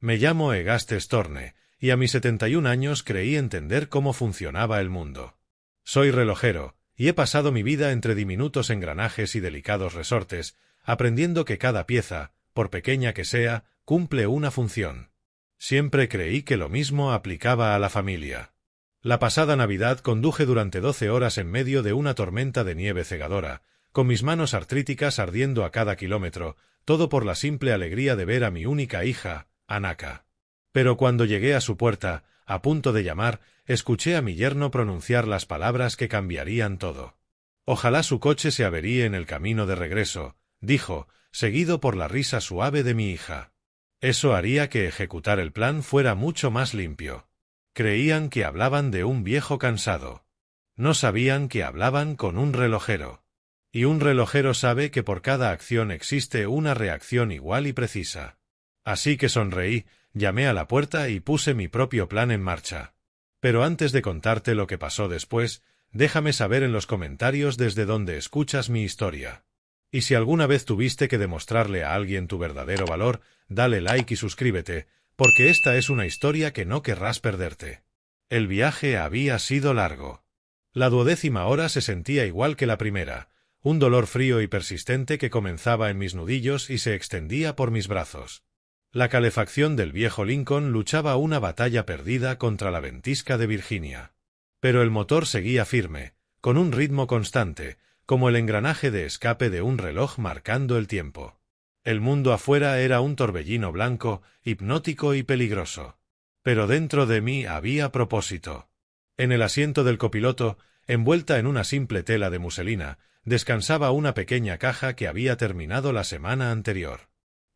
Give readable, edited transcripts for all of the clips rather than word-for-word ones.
Me llamo Egaste Storne, y a mis 71 años creí entender cómo funcionaba el mundo. Soy relojero, y he pasado mi vida entre diminutos engranajes y delicados resortes, aprendiendo que cada pieza, por pequeña que sea, cumple una función. Siempre creí que lo mismo aplicaba a la familia. La pasada Navidad conduje durante 12 horas en medio de una tormenta de nieve cegadora, con mis manos artríticas ardiendo a cada kilómetro, todo por la simple alegría de ver a mi única hija, Anaka. Pero cuando llegué a su puerta, a punto de llamar, escuché a mi yerno pronunciar las palabras que cambiarían todo. Ojalá su coche se averíe en el camino de regreso, dijo, seguido por la risa suave de mi hija. Eso haría que ejecutar el plan fuera mucho más limpio. Creían que hablaban de un viejo cansado. No sabían que hablaban con un relojero. Y un relojero sabe que por cada acción existe una reacción igual y precisa. Así que sonreí, llamé a la puerta y puse mi propio plan en marcha. Pero antes de contarte lo que pasó después, déjame saber en los comentarios desde donde escuchas mi historia. Y si alguna vez tuviste que demostrarle a alguien tu verdadero valor, dale like y suscríbete, porque esta es una historia que no querrás perderte. El viaje había sido largo. La 12ª hora se sentía igual que la primera, un dolor frío y persistente que comenzaba en mis nudillos y se extendía por mis brazos. La calefacción del viejo Lincoln luchaba una batalla perdida contra la ventisca de Virginia. Pero el motor seguía firme, con un ritmo constante, como el engranaje de escape de un reloj marcando el tiempo. El mundo afuera era un torbellino blanco, hipnótico y peligroso. Pero dentro de mí había propósito. En el asiento del copiloto, envuelta en una simple tela de muselina, descansaba una pequeña caja que había terminado la semana anterior.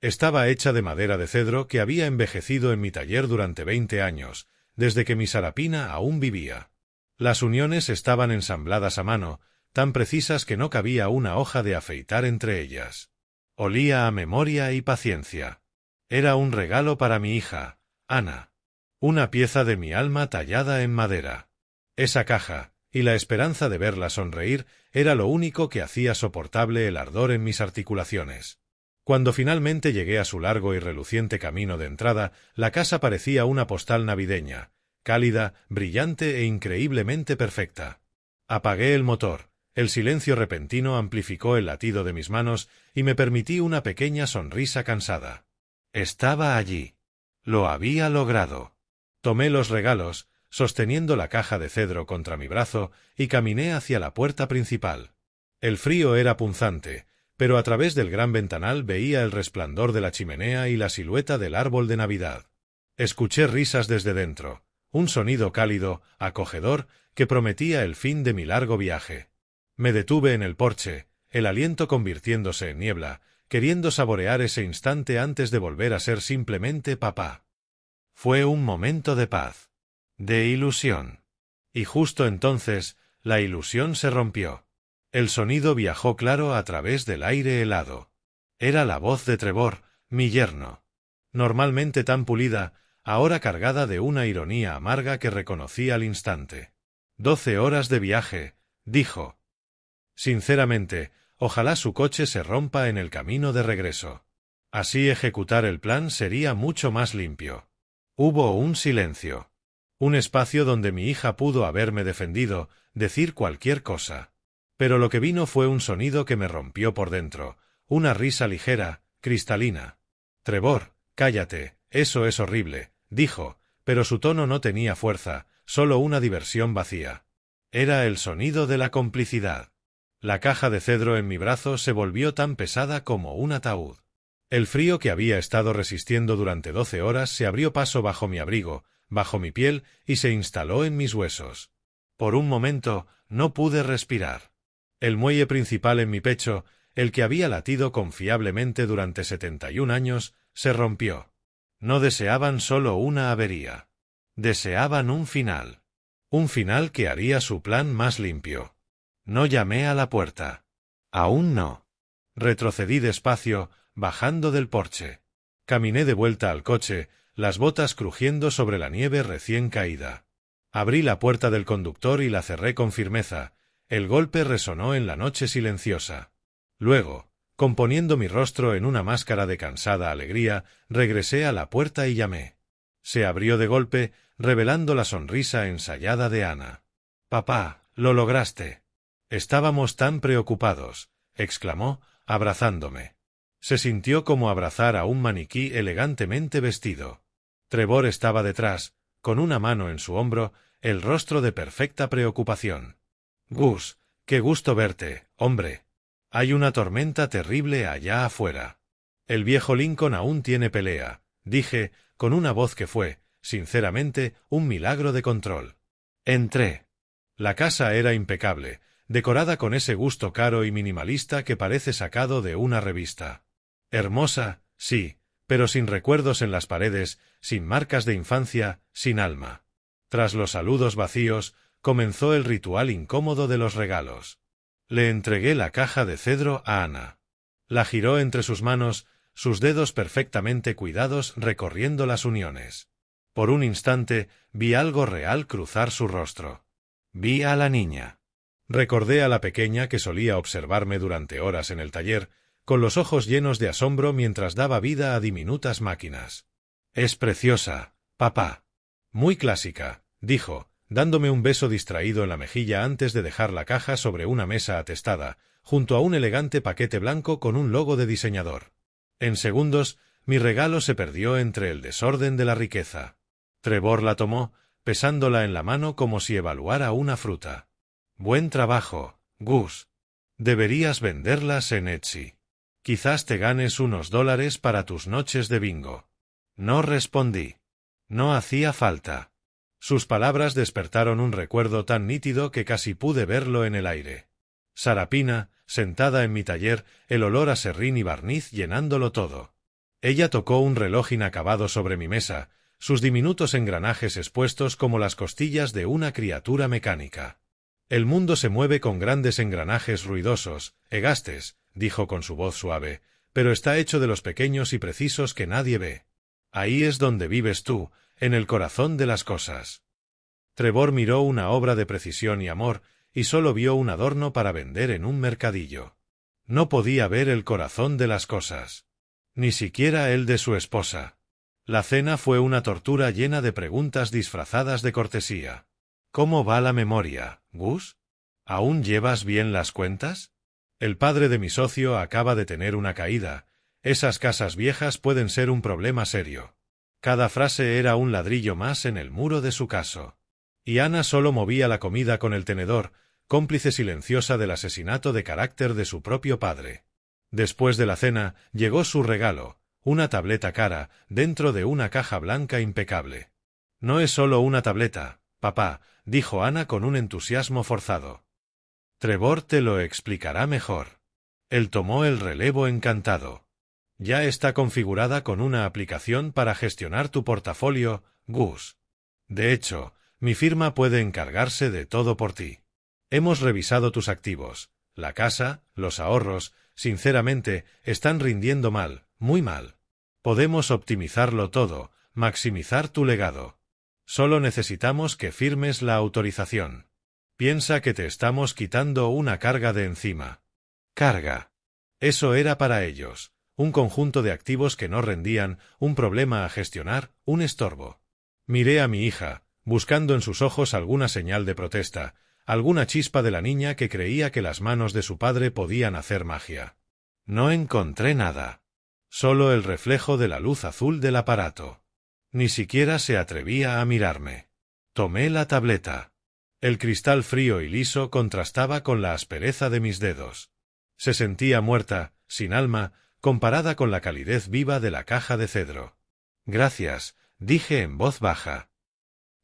Estaba hecha de madera de cedro que había envejecido en mi taller durante 20 años, desde que mi Sarapina aún vivía. Las uniones estaban ensambladas a mano, tan precisas que no cabía una hoja de afeitar entre ellas. Olía a memoria y paciencia. Era un regalo para mi hija, Ana. Una pieza de mi alma tallada en madera. Esa caja, y la esperanza de verla sonreír, era lo único que hacía soportable el ardor en mis articulaciones. Cuando finalmente llegué a su largo y reluciente camino de entrada, la casa parecía una postal navideña, cálida, brillante e increíblemente perfecta. Apagué el motor. El silencio repentino amplificó el latido de mis manos y me permití una pequeña sonrisa cansada. Estaba allí. Lo había logrado. Tomé los regalos, sosteniendo la caja de cedro contra mi brazo, y caminé hacia la puerta principal. El frío era punzante, pero a través del gran ventanal veía el resplandor de la chimenea y la silueta del árbol de Navidad. Escuché risas desde dentro, un sonido cálido, acogedor, que prometía el fin de mi largo viaje. Me detuve en el porche, el aliento convirtiéndose en niebla, queriendo saborear ese instante antes de volver a ser simplemente papá. Fue un momento de paz, de ilusión. Y justo entonces, la ilusión se rompió. El sonido viajó claro a través del aire helado. Era la voz de Trevor, mi yerno. Normalmente tan pulida, ahora cargada de una ironía amarga que reconocí al instante. 12 horas de viaje, dijo. Sinceramente, ojalá su coche se rompa en el camino de regreso. Así ejecutar el plan sería mucho más limpio. Hubo un silencio. Un espacio donde mi hija pudo haberme defendido, decir cualquier cosa. Pero lo que vino fue un sonido que me rompió por dentro, una risa ligera, cristalina. Trevor, cállate, eso es horrible, dijo, pero su tono no tenía fuerza, solo una diversión vacía. Era el sonido de la complicidad. La caja de cedro en mi brazo se volvió tan pesada como un ataúd. El frío que había estado resistiendo durante 12 horas se abrió paso bajo mi abrigo, bajo mi piel, y se instaló en mis huesos. Por un momento, no pude respirar. El muelle principal en mi pecho, el que había latido confiablemente durante 71 años, se rompió. No deseaban solo una avería. Deseaban un final. Un final que haría su plan más limpio. No llamé a la puerta. Aún no. Retrocedí despacio, bajando del porche. Caminé de vuelta al coche, las botas crujiendo sobre la nieve recién caída. Abrí la puerta del conductor y la cerré con firmeza. El golpe resonó en la noche silenciosa. Luego, Componiendo mi rostro en una máscara de cansada alegría, regresé a la puerta y llamé. Se abrió de golpe, revelando la sonrisa ensayada de Ana. «Papá, lo lograste». «Estábamos tan preocupados», exclamó, abrazándome. Se sintió como abrazar a un maniquí elegantemente vestido. Trevor estaba detrás, con una mano en su hombro, el rostro de perfecta preocupación. «Gus, qué gusto verte, hombre. Hay una tormenta terrible allá afuera. El viejo Lincoln aún tiene pelea», dije, con una voz que fue, sinceramente, un milagro de control. Entré. La casa era impecable, decorada con ese gusto caro y minimalista que parece sacado de una revista. Hermosa, sí, pero sin recuerdos en las paredes, sin marcas de infancia, sin alma. Tras los saludos vacíos, comenzó el ritual incómodo de los regalos. Le entregué la caja de cedro a Ana. La giró entre sus manos, sus dedos perfectamente cuidados recorriendo las uniones. Por un instante vi algo real cruzar su rostro. Vi a la niña. Recordé a la pequeña que solía observarme durante horas en el taller, con los ojos llenos de asombro mientras daba vida a diminutas máquinas. «Es preciosa, papá». «Muy clásica», dijo, dándome un beso distraído en la mejilla antes de dejar la caja sobre una mesa atestada, junto a un elegante paquete blanco con un logo de diseñador. En segundos, mi regalo se perdió entre el desorden de la riqueza. Trevor la tomó, pesándola en la mano como si evaluara una fruta. «Buen trabajo, Gus. Deberías venderlas en Etsy. Quizás te ganes unos $, para tus noches de bingo». No respondí. No hacía falta. Sus palabras despertaron un recuerdo tan nítido que casi pude verlo en el aire. Sarapina, sentada en mi taller, el olor a serrín y barniz llenándolo todo. Ella tocó un reloj inacabado sobre mi mesa, sus diminutos engranajes expuestos como las costillas de una criatura mecánica. «El mundo se mueve con grandes engranajes ruidosos, Egastes», dijo con su voz suave, «pero está hecho de los pequeños y precisos que nadie ve. Ahí es donde vives tú, en el corazón de las cosas». Trevor miró una obra de precisión y amor, y solo vio un adorno para vender en un mercadillo. No podía ver el corazón de las cosas. Ni siquiera el de su esposa. La cena fue una tortura llena de preguntas disfrazadas de cortesía. «¿Cómo va la memoria, Gus? ¿Aún llevas bien las cuentas? El padre de mi socio acaba de tener una caída. Esas casas viejas pueden ser un problema serio». Cada frase era un ladrillo más en el muro de su caso. Y Ana solo movía la comida con el tenedor, cómplice silenciosa del asesinato de carácter de su propio padre. Después de la cena, llegó su regalo, una tableta cara, dentro de una caja blanca impecable. «No es solo una tableta, papá», dijo Ana con un entusiasmo forzado. «Trevor te lo explicará mejor». Él tomó el relevo encantado. «Ya está configurada con una aplicación para gestionar tu portafolio, Gus. De hecho, mi firma puede encargarse de todo por ti. Hemos revisado tus activos. La casa, los ahorros, sinceramente, están rindiendo mal, muy mal. Podemos optimizarlo todo, maximizar tu legado. Solo necesitamos que firmes la autorización. Piensa que te estamos quitando una carga de encima». Carga. Eso era para ellos. Un conjunto de activos que no rendían, un problema a gestionar, un estorbo. Miré a mi hija, buscando en sus ojos alguna señal de protesta, alguna chispa de la niña que creía que las manos de su padre podían hacer magia. No encontré nada. Solo el reflejo de la luz azul del aparato. Ni siquiera se atrevía a mirarme. Tomé la tableta. El cristal frío y liso contrastaba con la aspereza de mis dedos. Se sentía muerta, sin alma, comparada con la calidez viva de la caja de cedro. «Gracias», dije en voz baja.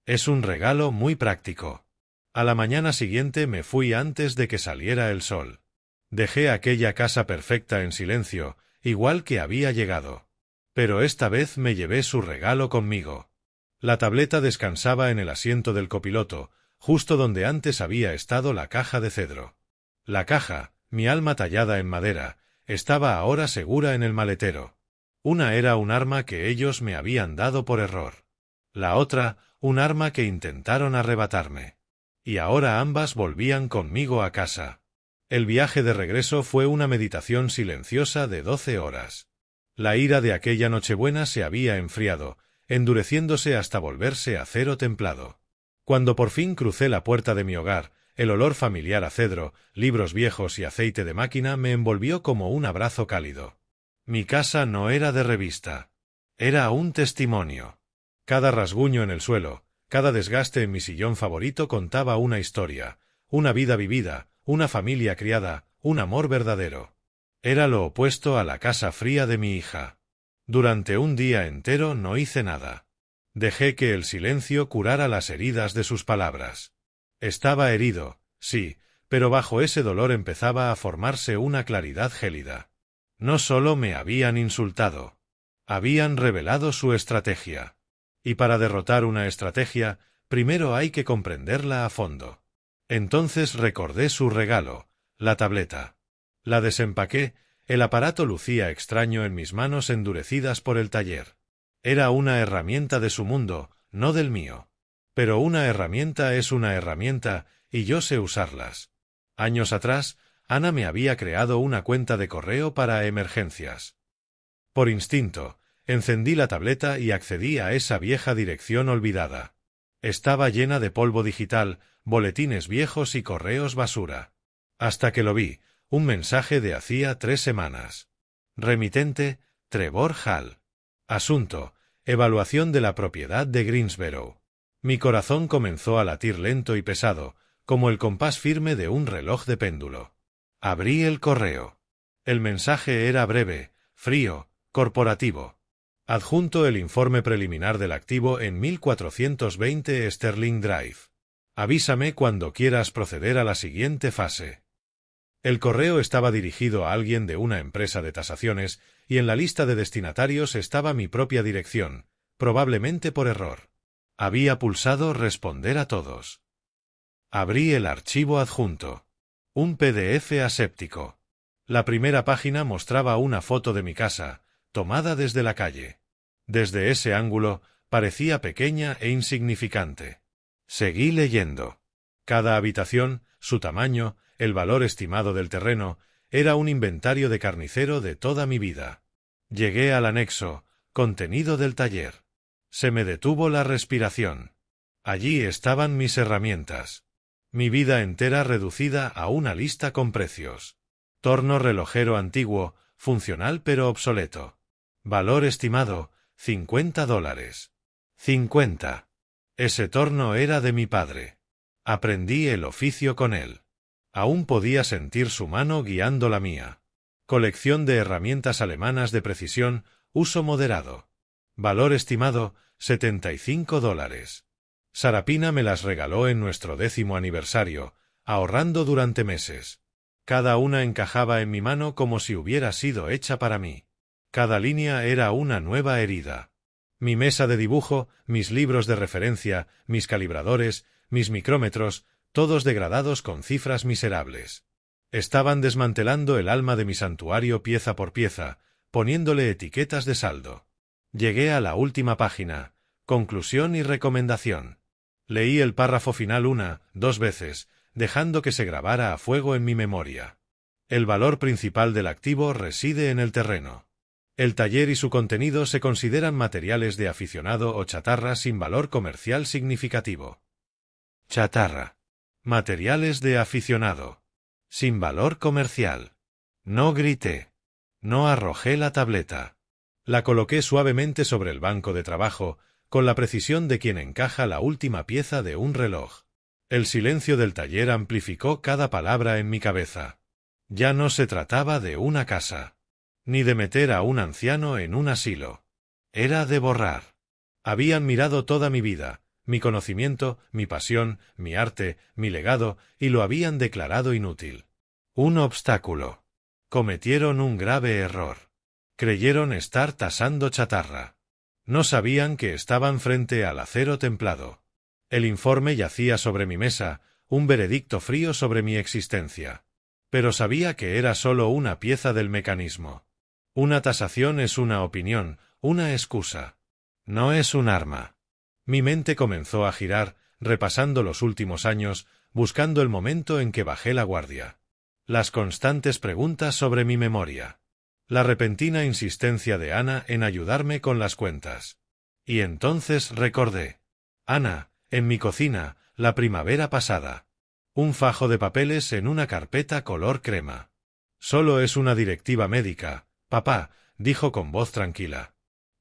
«Es un regalo muy práctico». A la mañana siguiente me fui antes de que saliera el sol. Dejé aquella casa perfecta en silencio, igual que había llegado. Pero esta vez me llevé su regalo conmigo. La tableta descansaba en el asiento del copiloto, justo donde antes había estado la caja de cedro. La caja, mi alma tallada en madera, estaba ahora segura en el maletero. Una era un arma que ellos me habían dado por error. La otra, un arma que intentaron arrebatarme. Y ahora ambas volvían conmigo a casa. El viaje de regreso fue una meditación silenciosa de 12 horas. La ira de aquella Nochebuena se había enfriado, endureciéndose hasta volverse acero templado. Cuando por fin crucé la puerta de mi hogar, el olor familiar a cedro, libros viejos y aceite de máquina me envolvió como un abrazo cálido. Mi casa no era de revista. Era un testimonio. Cada rasguño en el suelo, cada desgaste en mi sillón favorito contaba una historia, una vida vivida, una familia criada, un amor verdadero. Era lo opuesto a la casa fría de mi hija. Durante un día entero no hice nada. Dejé que el silencio curara las heridas de sus palabras. Estaba herido, sí, pero bajo ese dolor empezaba a formarse una claridad gélida. No solo me habían insultado. Habían revelado su estrategia. Y para derrotar una estrategia, primero hay que comprenderla a fondo. Entonces recordé su regalo, la tableta. La desempaqué, el aparato lucía extraño en mis manos endurecidas por el taller. Era una herramienta de su mundo, no del mío. Pero una herramienta es una herramienta, y yo sé usarlas. Años atrás, Ana me había creado una cuenta de correo para emergencias. Por instinto, encendí la tableta y accedí a esa vieja dirección olvidada. Estaba llena de polvo digital, boletines viejos y correos basura. Hasta que lo vi, un mensaje de hacía 3 semanas. Remitente, Trevor Hall. Asunto, evaluación de la propiedad de Greensboro. Mi corazón comenzó a latir lento y pesado, como el compás firme de un reloj de péndulo. Abrí el correo. El mensaje era breve, frío, corporativo. Adjunto el informe preliminar del activo en 1420 Sterling Drive. Avísame cuando quieras proceder a la siguiente fase. El correo estaba dirigido a alguien de una empresa de tasaciones y en la lista de destinatarios estaba mi propia dirección, probablemente por error. Había pulsado responder a todos. Abrí el archivo adjunto. Un PDF aséptico. La primera página mostraba una foto de mi casa, tomada desde la calle. Desde ese ángulo, parecía pequeña e insignificante. Seguí leyendo. Cada habitación, su tamaño, el valor estimado del terreno, era un inventario de carnicero de toda mi vida. Llegué al anexo, contenido del taller. Se me detuvo la respiración. Allí estaban mis herramientas. Mi vida entera reducida a una lista con precios. Torno relojero antiguo, funcional pero obsoleto. Valor estimado, $50. 50. Ese torno era de mi padre. Aprendí el oficio con él. Aún podía sentir su mano guiando la mía. Colección de herramientas alemanas de precisión, uso moderado. Valor estimado, $75. Sarapina me las regaló en nuestro 10º aniversario, ahorrando durante meses. Cada una encajaba en mi mano como si hubiera sido hecha para mí. Cada línea era una nueva herida. Mi mesa de dibujo, mis libros de referencia, mis calibradores, mis micrómetros, todos degradados con cifras miserables. Estaban desmantelando el alma de mi santuario pieza por pieza, poniéndole etiquetas de saldo. Llegué a la última página, conclusión y recomendación. Leí el párrafo final 2 veces, dejando que se grabara a fuego en mi memoria. El valor principal del activo reside en el terreno. El taller y su contenido se consideran materiales de aficionado o chatarra sin valor comercial significativo. Chatarra. Materiales de aficionado. Sin valor comercial. No grité. No arrojé la tableta. La coloqué suavemente sobre el banco de trabajo, con la precisión de quien encaja la última pieza de un reloj. El silencio del taller amplificó cada palabra en mi cabeza. Ya no se trataba de una casa, ni de meter a un anciano en un asilo. Era de borrar. Habían mirado toda mi vida, mi conocimiento, mi pasión, mi arte, mi legado, y lo habían declarado inútil. Un obstáculo. Cometieron un grave error. Creyeron estar tasando chatarra. No sabían que estaban frente al acero templado. El informe yacía sobre mi mesa, un veredicto frío sobre mi existencia. Pero sabía que era solo una pieza del mecanismo. Una tasación es una opinión, una excusa. No es un arma. Mi mente comenzó a girar, repasando los últimos años, buscando el momento en que bajé la guardia. Las constantes preguntas sobre mi memoria. La repentina insistencia de Ana en ayudarme con las cuentas. Y entonces recordé. Ana, en mi cocina, la primavera pasada. Un fajo de papeles en una carpeta color crema. Solo es una directiva médica, papá, dijo con voz tranquila.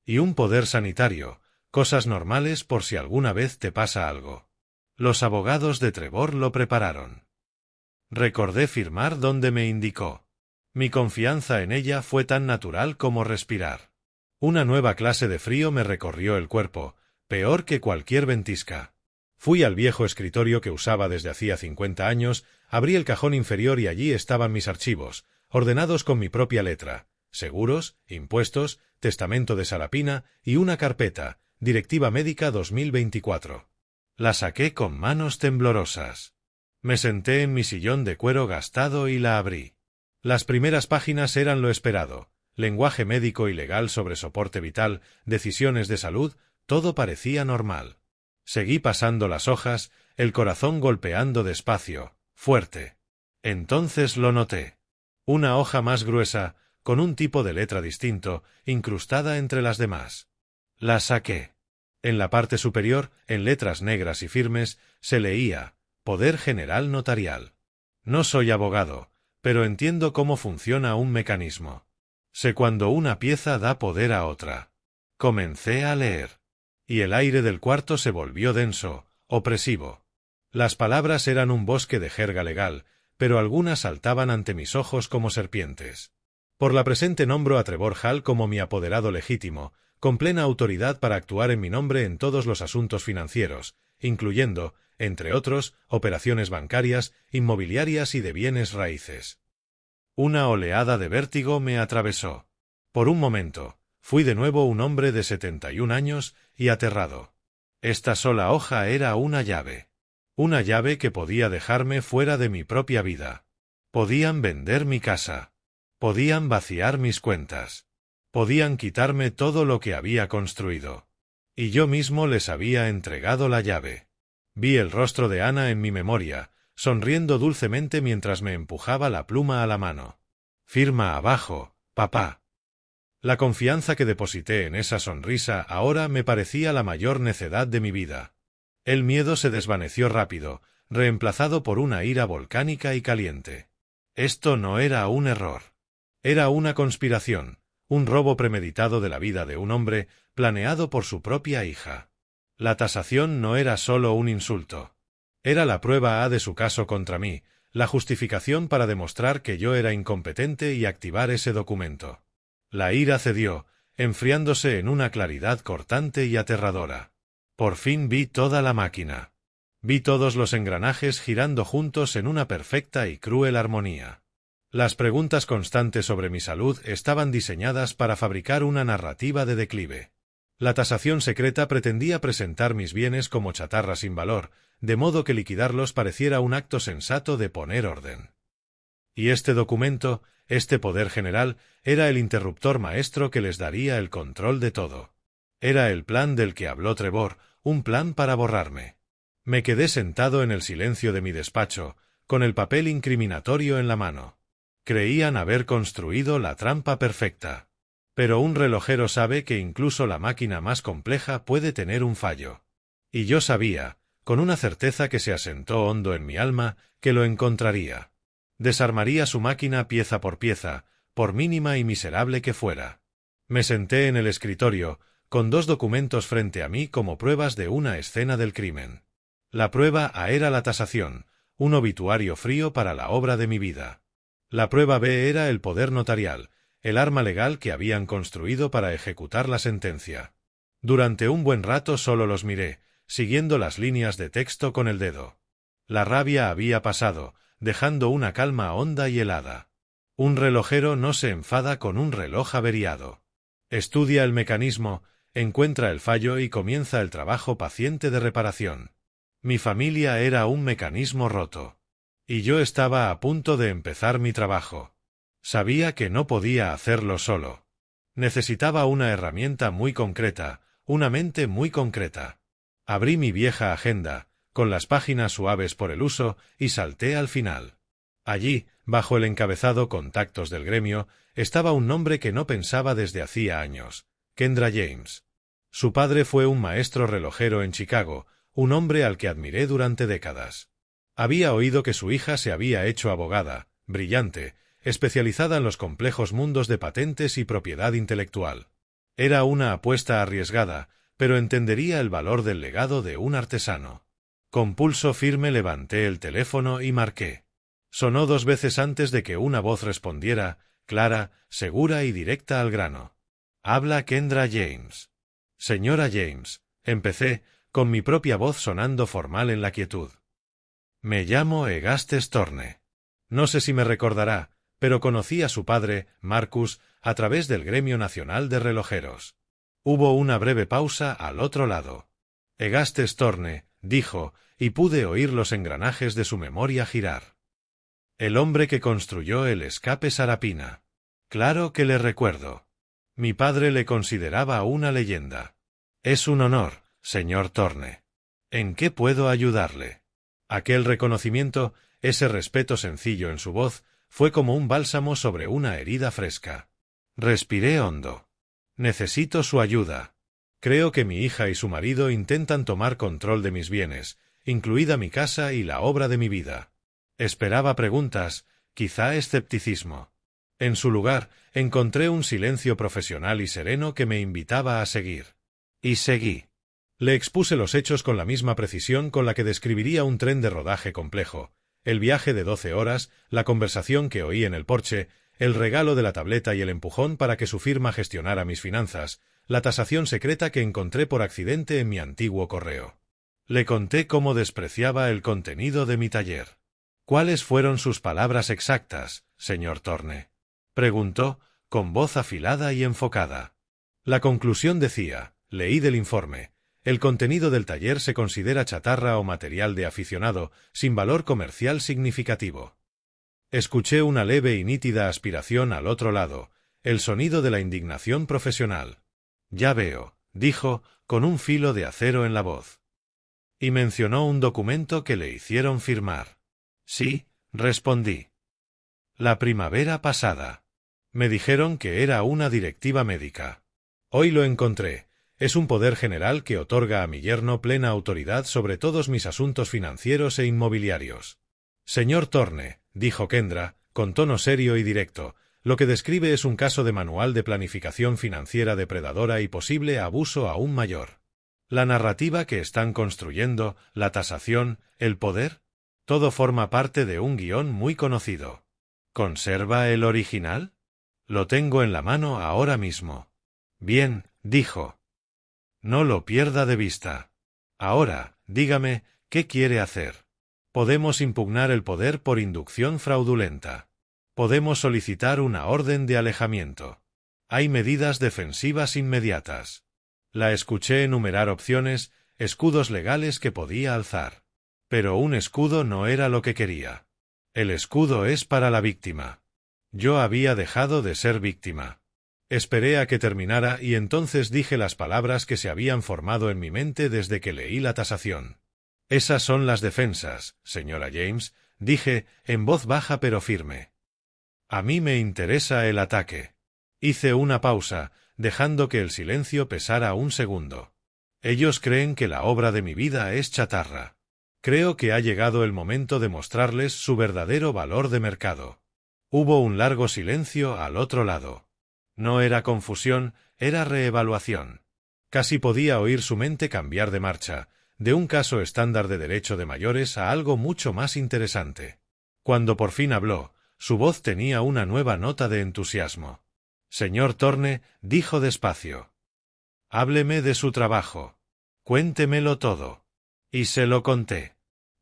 Y un poder sanitario, cosas normales por si alguna vez te pasa algo. Los abogados de Trevor lo prepararon. Recordé firmar donde me indicó. Mi confianza en ella fue tan natural como respirar. Una nueva clase de frío me recorrió el cuerpo, peor que cualquier ventisca. Fui al viejo escritorio que usaba desde hacía 50 años, abrí el cajón inferior y allí estaban mis archivos, ordenados con mi propia letra, seguros, impuestos, testamento de Sarapina y una carpeta, Directiva Médica 2024. La saqué con manos temblorosas. Me senté en mi sillón de cuero gastado y la abrí. Las primeras páginas eran lo esperado, lenguaje médico y legal sobre soporte vital, decisiones de salud, todo parecía normal. Seguí pasando las hojas, el corazón golpeando despacio, fuerte. Entonces lo noté. Una hoja más gruesa, con un tipo de letra distinto, incrustada entre las demás. La saqué. En la parte superior, en letras negras y firmes, se leía, Poder General Notarial. No soy abogado, pero entiendo cómo funciona un mecanismo. Sé cuando una pieza da poder a otra. Comencé a leer. Y el aire del cuarto se volvió denso, opresivo. Las palabras eran un bosque de jerga legal, pero algunas saltaban ante mis ojos como serpientes. Por la presente nombro a Trevor Hall como mi apoderado legítimo, con plena autoridad para actuar en mi nombre en todos los asuntos financieros, incluyendo, entre otros, operaciones bancarias, inmobiliarias y de bienes raíces. Una oleada de vértigo me atravesó. Por un momento, fui de nuevo un hombre de 71 años y aterrado. Esta sola hoja era una llave. Una llave que podía dejarme fuera de mi propia vida. Podían vender mi casa. Podían vaciar mis cuentas. Podían quitarme todo lo que había construido. Y yo mismo les había entregado la llave. Vi el rostro de Ana en mi memoria, sonriendo dulcemente mientras me empujaba la pluma a la mano. Firma abajo, papá. La confianza que deposité en esa sonrisa ahora me parecía la mayor necedad de mi vida. El miedo se desvaneció rápido, reemplazado por una ira volcánica y caliente. Esto no era un error. Era una conspiración, un robo premeditado de la vida de un hombre, planeado por su propia hija. La tasación no era solo un insulto. Era la prueba A de su caso contra mí, la justificación para demostrar que yo era incompetente y activar ese documento. La ira cedió, enfriándose en una claridad cortante y aterradora. Por fin vi toda la máquina. Vi todos los engranajes girando juntos en una perfecta y cruel armonía. Las preguntas constantes sobre mi salud estaban diseñadas para fabricar una narrativa de declive. La tasación secreta pretendía presentar mis bienes como chatarra sin valor, de modo que liquidarlos pareciera un acto sensato de poner orden. Y este documento, este poder general, era el interruptor maestro que les daría el control de todo. Era el plan del que habló Trevor, un plan para borrarme. Me quedé sentado en el silencio de mi despacho, con el papel incriminatorio en la mano. Creían haber construido la trampa perfecta. Pero un relojero sabe que incluso la máquina más compleja puede tener un fallo. Y yo sabía, con una certeza que se asentó hondo en mi alma, que lo encontraría. Desarmaría su máquina pieza por pieza, por mínima y miserable que fuera. Me senté en el escritorio, con dos documentos frente a mí como pruebas de una escena del crimen. La prueba A era la tasación, un obituario frío para la obra de mi vida. La prueba B era el poder notarial, el arma legal que habían construido para ejecutar la sentencia. Durante un buen rato solo los miré, siguiendo las líneas de texto con el dedo. La rabia había pasado, dejando una calma honda y helada. Un relojero no se enfada con un reloj averiado. Estudia el mecanismo, encuentra el fallo y comienza el trabajo paciente de reparación. Mi familia era un mecanismo roto. Y yo estaba a punto de empezar mi trabajo. Sabía que no podía hacerlo solo. Necesitaba una herramienta muy concreta, una mente muy concreta. Abrí mi vieja agenda, con las páginas suaves por el uso, y salté al final. Allí, bajo el encabezado Contactos del gremio, estaba un nombre que no pensaba desde hacía años: Kendra James. Su padre fue un maestro relojero en Chicago, un hombre al que admiré durante décadas. Había oído que su hija se había hecho abogada, brillante, especializada en los complejos mundos de patentes y propiedad intelectual. Era una apuesta arriesgada, pero entendería el valor del legado de un artesano. Con pulso firme levanté el teléfono y marqué. Sonó 2 veces antes de que una voz respondiera, clara, segura y directa al grano. «Habla Kendra James». «Señora James», empecé, con mi propia voz sonando formal en la quietud. «Me llamo Egaste Storne. No sé si me recordará, pero conocí a su padre, Marcus, a través del Gremio Nacional de Relojeros». Hubo una breve pausa al otro lado. «Egaste Storne», dijo, y pude oír los engranajes de su memoria girar. «El hombre que construyó el escape Sarapina. Claro que le recuerdo. Mi padre le consideraba una leyenda. Es un honor, señor Torne. ¿En qué puedo ayudarle?» Aquel reconocimiento, ese respeto sencillo en su voz, fue como un bálsamo sobre una herida fresca. Respiré hondo. «Necesito su ayuda. Creo que mi hija y su marido intentan tomar control de mis bienes, incluida mi casa y la obra de mi vida». Esperaba preguntas, quizá escepticismo. En su lugar, encontré un silencio profesional y sereno que me invitaba a seguir. Y seguí. Le expuse los hechos con la misma precisión con la que describiría un tren de rodaje complejo: el viaje de 12 horas, la conversación que oí en el porche, el regalo de la tableta y el empujón para que su firma gestionara mis finanzas, la tasación secreta que encontré por accidente en mi antiguo correo. Le conté cómo despreciaba el contenido de mi taller. «¿Cuáles fueron sus palabras exactas, señor Torne?», preguntó, con voz afilada y enfocada. La conclusión decía, leí del informe: el contenido del taller se considera chatarra o material de aficionado, sin valor comercial significativo. Escuché una leve y nítida aspiración al otro lado, el sonido de la indignación profesional. «Ya veo», dijo, con un filo de acero en la voz. Y mencionó un documento que le hicieron firmar. «Sí», respondí. «La primavera pasada. Me dijeron que era una directiva médica. Hoy lo encontré. Es un poder general que otorga a mi yerno plena autoridad sobre todos mis asuntos financieros e inmobiliarios». «Señor Torne», dijo Kendra, con tono serio y directo, «lo que describe es un caso de manual de planificación financiera depredadora y posible abuso aún mayor. La narrativa que están construyendo, la tasación, el poder, todo forma parte de un guión muy conocido. ¿Conserva el original? Lo tengo en la mano ahora mismo». «Bien», dijo. «No lo pierda de vista. Ahora, dígame, ¿qué quiere hacer? Podemos impugnar el poder por inducción fraudulenta. Podemos solicitar una orden de alejamiento. Hay medidas defensivas inmediatas». La escuché enumerar opciones, escudos legales que podía alzar. Pero un escudo no era lo que quería. El escudo es para la víctima. Yo había dejado de ser víctima. Esperé a que terminara y entonces dije las palabras que se habían formado en mi mente desde que leí la tasación. «Esas son las defensas, señora James», dije, en voz baja pero firme. «A mí me interesa el ataque». Hice una pausa, dejando que el silencio pesara un segundo. «Ellos creen que la obra de mi vida es chatarra. Creo que ha llegado el momento de mostrarles su verdadero valor de mercado». Hubo un largo silencio al otro lado. No era confusión, era reevaluación. Casi podía oír su mente cambiar de marcha, de un caso estándar de derecho de mayores a algo mucho más interesante. Cuando por fin habló, su voz tenía una nueva nota de entusiasmo. «Señor Torne», dijo despacio, «hábleme de su trabajo. Cuéntemelo todo». Y se lo conté.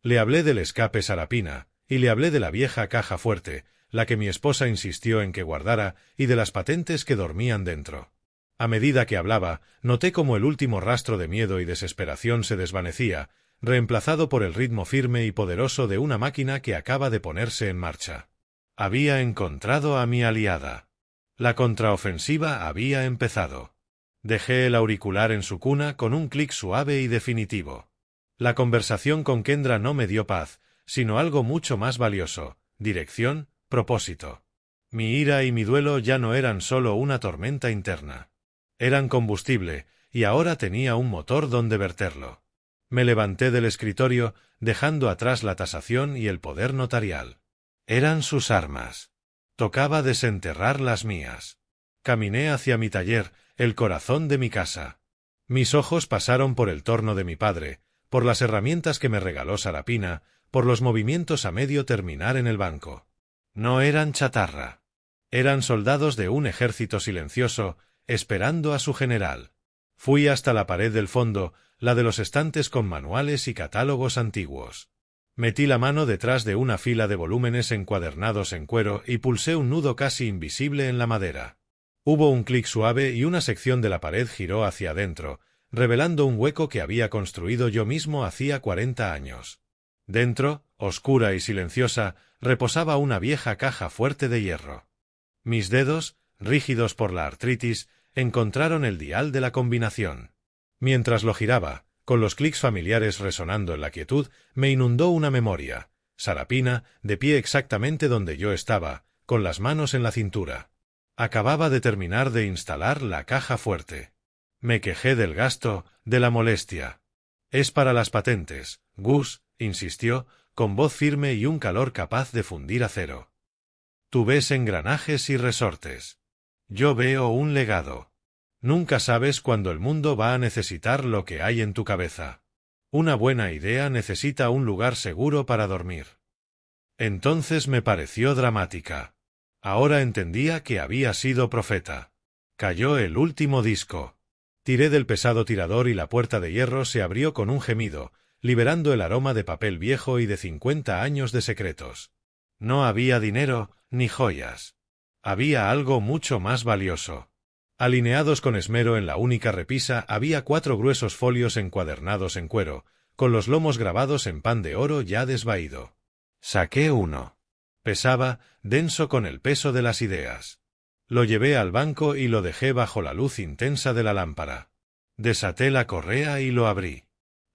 Le hablé del escape Sarapina, y le hablé de la vieja caja fuerte, la que mi esposa insistió en que guardara, y de las patentes que dormían dentro. A medida que hablaba, noté cómo el último rastro de miedo y desesperación se desvanecía, reemplazado por el ritmo firme y poderoso de una máquina que acaba de ponerse en marcha. Había encontrado a mi aliada. La contraofensiva había empezado. Dejé el auricular en su cuna con un clic suave y definitivo. La conversación con Kendra no me dio paz, sino algo mucho más valioso: dirección, propósito. Mi ira y mi duelo ya no eran solo una tormenta interna. Eran combustible, y ahora tenía un motor donde verterlo. Me levanté del escritorio, dejando atrás la tasación y el poder notarial. Eran sus armas. Tocaba desenterrar las mías. Caminé hacia mi taller, el corazón de mi casa. Mis ojos pasaron por el torno de mi padre, por las herramientas que me regaló Sarapina, por los movimientos a medio terminar en el banco. No eran chatarra. Eran soldados de un ejército silencioso, esperando a su general. Fui hasta la pared del fondo, la de los estantes con manuales y catálogos antiguos. Metí la mano detrás de una fila de volúmenes encuadernados en cuero y pulsé un nudo casi invisible en la madera. Hubo un clic suave y una sección de la pared giró hacia adentro, revelando un hueco que había construido yo mismo hacía 40 años. Dentro, oscura y silenciosa, reposaba una vieja caja fuerte de hierro. Mis dedos, rígidos por la artritis, encontraron el dial de la combinación. Mientras lo giraba, con los clics familiares resonando en la quietud, me inundó una memoria. Sarapina, de pie exactamente donde yo estaba, con las manos en la cintura. Acababa de terminar de instalar la caja fuerte. Me quejé del gasto, de la molestia. «Es para las patentes, Gus», insistió, con voz firme y un calor capaz de fundir acero. «Tú ves engranajes y resortes. Yo veo un legado. Nunca sabes cuándo el mundo va a necesitar lo que hay en tu cabeza. Una buena idea necesita un lugar seguro para dormir». Entonces me pareció dramática. Ahora entendía que había sido profeta. Cayó el último disco. Tiré del pesado tirador y la puerta de hierro se abrió con un gemido, liberando el aroma de papel viejo y de 50 años de secretos. No había dinero, ni joyas. Había algo mucho más valioso. Alineados con esmero en la única repisa había 4 gruesos folios encuadernados en cuero, con los lomos grabados en pan de oro ya desvaído. Saqué uno. Pesaba, denso con el peso de las ideas. Lo llevé al banco y lo dejé bajo la luz intensa de la lámpara. Desaté la correa y lo abrí.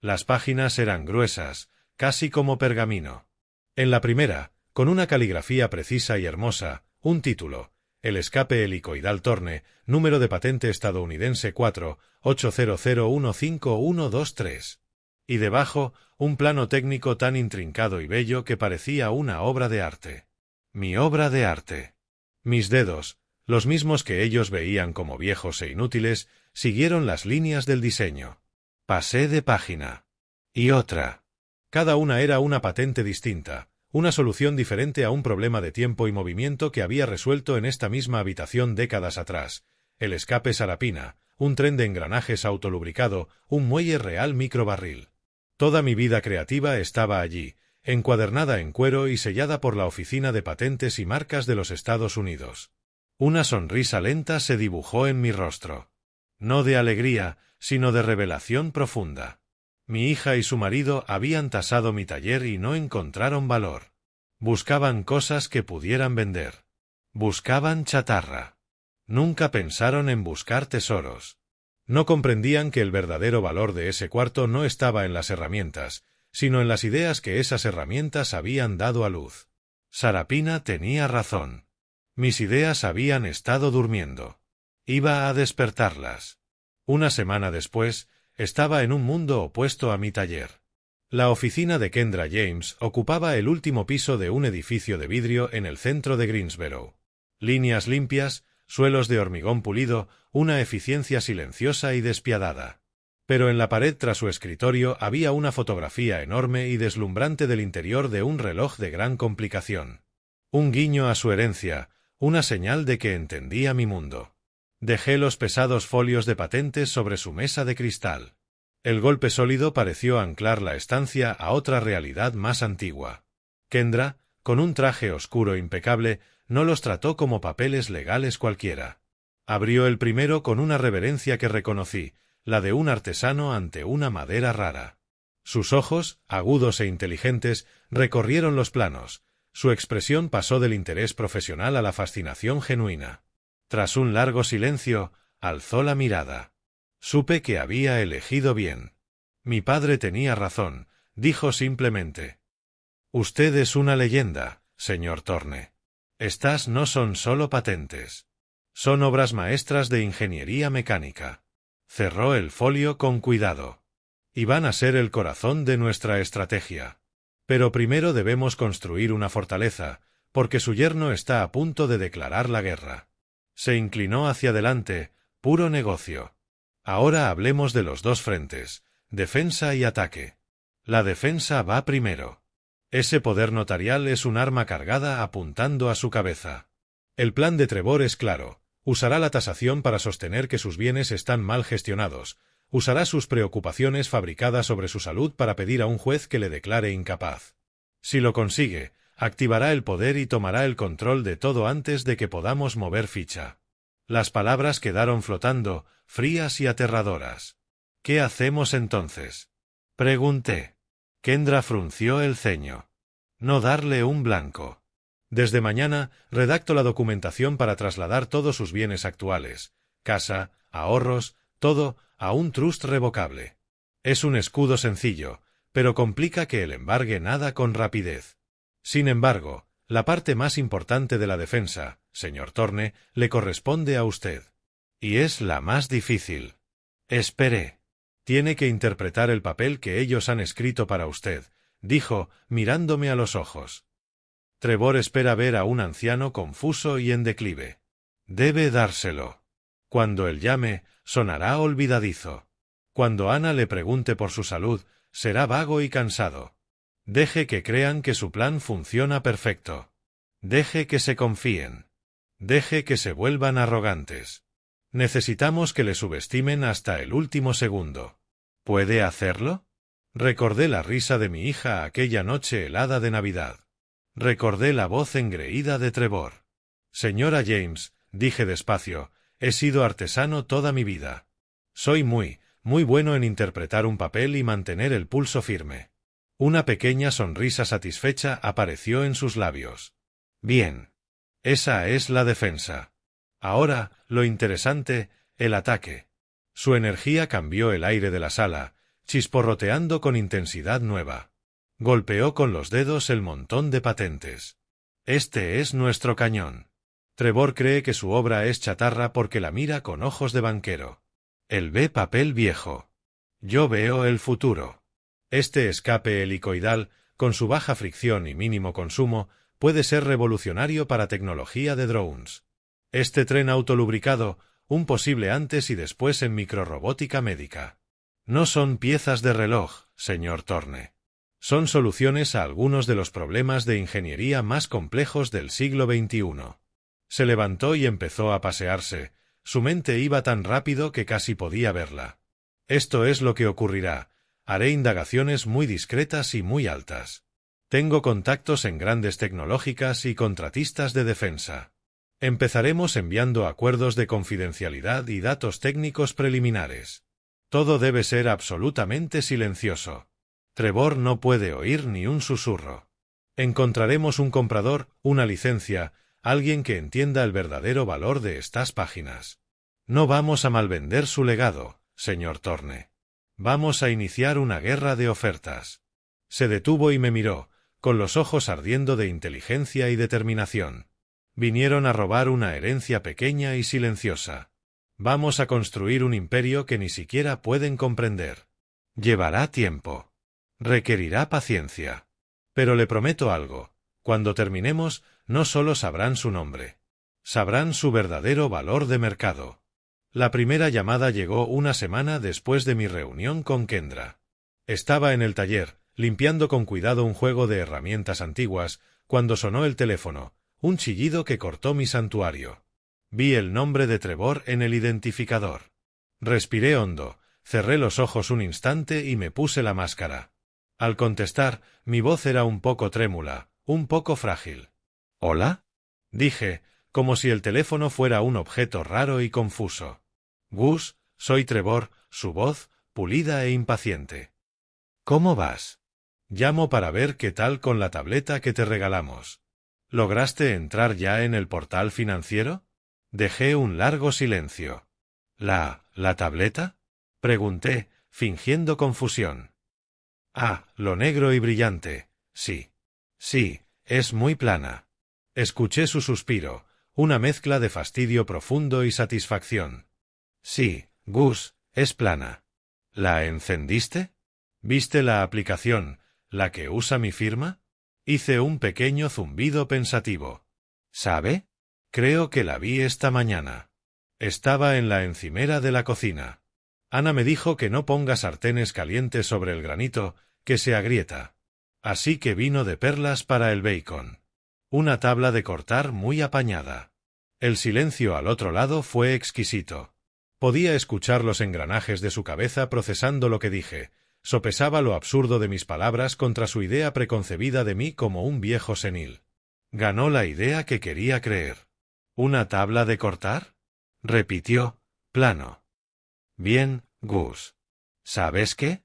Las páginas eran gruesas, casi como pergamino. En la primera, con una caligrafía precisa y hermosa, un título: El escape helicoidal Thorne, número de patente estadounidense 480015123. Y debajo, un plano técnico tan intrincado y bello que parecía una obra de arte. Mi obra de arte. Mis dedos, los mismos que ellos veían como viejos e inútiles, siguieron las líneas del diseño. Pasé de página. Y otra. Cada una era una patente distinta, una solución diferente a un problema de tiempo y movimiento que había resuelto en esta misma habitación décadas atrás: el escape Sarapina, un tren de engranajes autolubricado, un muelle real microbarril. Toda mi vida creativa estaba allí, encuadernada en cuero y sellada por la Oficina de Patentes y Marcas de los Estados Unidos. Una sonrisa lenta se dibujó en mi rostro. No de alegría, sino de revelación profunda. Mi hija y su marido habían tasado mi taller y no encontraron valor. Buscaban cosas que pudieran vender. Buscaban chatarra. Nunca pensaron en buscar tesoros. No comprendían que el verdadero valor de ese cuarto no estaba en las herramientas, sino en las ideas que esas herramientas habían dado a luz. Sarapina tenía razón. Mis ideas habían estado durmiendo. Iba a despertarlas. Una semana después, estaba en un mundo opuesto a mi taller. La oficina de Kendra James ocupaba el último piso de un edificio de vidrio en el centro de Greensboro. Líneas limpias, suelos de hormigón pulido, una eficiencia silenciosa y despiadada. Pero en la pared tras su escritorio había una fotografía enorme y deslumbrante del interior de un reloj de gran complicación. Un guiño a su herencia, una señal de que entendía mi mundo. Dejé los pesados folios de patentes sobre su mesa de cristal. El golpe sólido pareció anclar la estancia a otra realidad más antigua. Kendra, con un traje oscuro impecable, no los trató como papeles legales cualquiera. Abrió el primero con una reverencia que reconocí, la de un artesano ante una madera rara. Sus ojos, agudos e inteligentes, recorrieron los planos. Su expresión pasó del interés profesional a la fascinación genuina. Tras un largo silencio, alzó la mirada. Supe que había elegido bien. Mi padre tenía razón, dijo simplemente. Usted es una leyenda, señor Thorne. Estas no son solo patentes. Son obras maestras de ingeniería mecánica. Cerró el folio con cuidado. Y van a ser el corazón de nuestra estrategia. Pero primero debemos construir una fortaleza, porque su yerno está a punto de declarar la guerra. Se inclinó hacia adelante, puro negocio. Ahora hablemos de los dos frentes, defensa y ataque. La defensa va primero. Ese poder notarial es un arma cargada apuntando a su cabeza. El plan de Trevor es claro. Usará la tasación para sostener que sus bienes están mal gestionados. Usará sus preocupaciones fabricadas sobre su salud para pedir a un juez que le declare incapaz. Si lo consigue, activará el poder y tomará el control de todo antes de que podamos mover ficha. Las palabras quedaron flotando, frías y aterradoras. ¿Qué hacemos entonces?, pregunté. Kendra frunció el ceño. No darle un blanco. Desde mañana redacto la documentación para trasladar todos sus bienes actuales, casa, ahorros, todo, a un trust revocable. Es un escudo sencillo, pero complica que él embargue nada con rapidez. Sin embargo, la parte más importante de la defensa, señor Thorne, le corresponde a usted. Y es la más difícil. Espere. Tiene que interpretar el papel que ellos han escrito para usted, dijo, mirándome a los ojos. Trevor espera ver a un anciano confuso y en declive. Debe dárselo. Cuando él llame, sonará olvidadizo. Cuando Ana le pregunte por su salud, será vago y cansado. Deje que crean que su plan funciona perfecto. Deje que se confíen. Deje que se vuelvan arrogantes. Necesitamos que le subestimen hasta el último segundo. ¿Puede hacerlo? Recordé la risa de mi hija aquella noche helada de Navidad. Recordé la voz engreída de Trevor. Señora James, dije despacio, he sido artesano toda mi vida. Soy muy bueno en interpretar un papel y mantener el pulso firme. Una pequeña sonrisa satisfecha apareció en sus labios. Bien. Esa es la defensa. Ahora, lo interesante, el ataque. Su energía cambió el aire de la sala, chisporroteando con intensidad nueva. Golpeó con los dedos el montón de patentes. Este es nuestro cañón. Trevor cree que su obra es chatarra porque la mira con ojos de banquero. Él ve papel viejo. Yo veo el futuro. Este escape helicoidal, con su baja fricción y mínimo consumo, puede ser revolucionario para tecnología de drones. Este tren autolubricado, un posible antes y después en microrobótica médica. No son piezas de reloj, señor Thorne. Son soluciones a algunos de los problemas de ingeniería más complejos del siglo XXI. Se levantó y empezó a pasearse. Su mente iba tan rápido que casi podía verla. Esto es lo que ocurrirá. Haré indagaciones muy discretas y muy altas. Tengo contactos en grandes tecnológicas y contratistas de defensa. Empezaremos enviando acuerdos de confidencialidad y datos técnicos preliminares. Todo debe ser absolutamente silencioso. Trevor no puede oír ni un susurro. Encontraremos un comprador, una licencia, alguien que entienda el verdadero valor de estas páginas. No vamos a malvender su legado, señor Thorne. Vamos a iniciar una guerra de ofertas. Se detuvo y me miró, con los ojos ardiendo de inteligencia y determinación. Vinieron a robar una herencia pequeña y silenciosa. Vamos a construir un imperio que ni siquiera pueden comprender. Llevará tiempo. Requerirá paciencia. Pero le prometo algo. Cuando terminemos, no solo sabrán su nombre. Sabrán su verdadero valor de mercado. La primera llamada llegó una semana después de mi reunión con Kendra. Estaba en el taller, limpiando con cuidado un juego de herramientas antiguas, cuando sonó el teléfono, un chillido que cortó mi santuario. Vi el nombre de Trevor en el identificador. Respiré hondo, cerré los ojos un instante y me puse la máscara. Al contestar, mi voz era un poco trémula, un poco frágil. ¿Hola? Dije, como si el teléfono fuera un objeto raro y confuso. Gus, soy Trevor, su voz, pulida e impaciente. ¿Cómo vas? Llamo para ver qué tal con la tableta que te regalamos. ¿Lograste entrar ya en el portal financiero? Dejé un largo silencio. ¿La tableta? Pregunté, fingiendo confusión. Ah, lo negro y brillante. Sí. Sí, Es muy plana. Escuché su suspiro, una mezcla de fastidio profundo y satisfacción. Sí, Gus, es plana. ¿La encendiste? ¿Viste la aplicación, la que usa mi firma? Hice un pequeño zumbido pensativo. ¿Sabe? Creo que la vi esta mañana. Estaba en la encimera de la cocina. Ana me dijo que no ponga sartenes calientes sobre el granito, que se agrieta. Así que vino de perlas para el bacon. Una tabla de cortar muy apañada. El silencio al otro lado fue exquisito. Podía escuchar los engranajes de su cabeza procesando lo que dije. Sopesaba lo absurdo de mis palabras contra su idea preconcebida de mí como un viejo senil. Ganó la idea que quería creer. ¿Una tabla de cortar? Repitió, plano. Bien, Gus. ¿Sabes qué?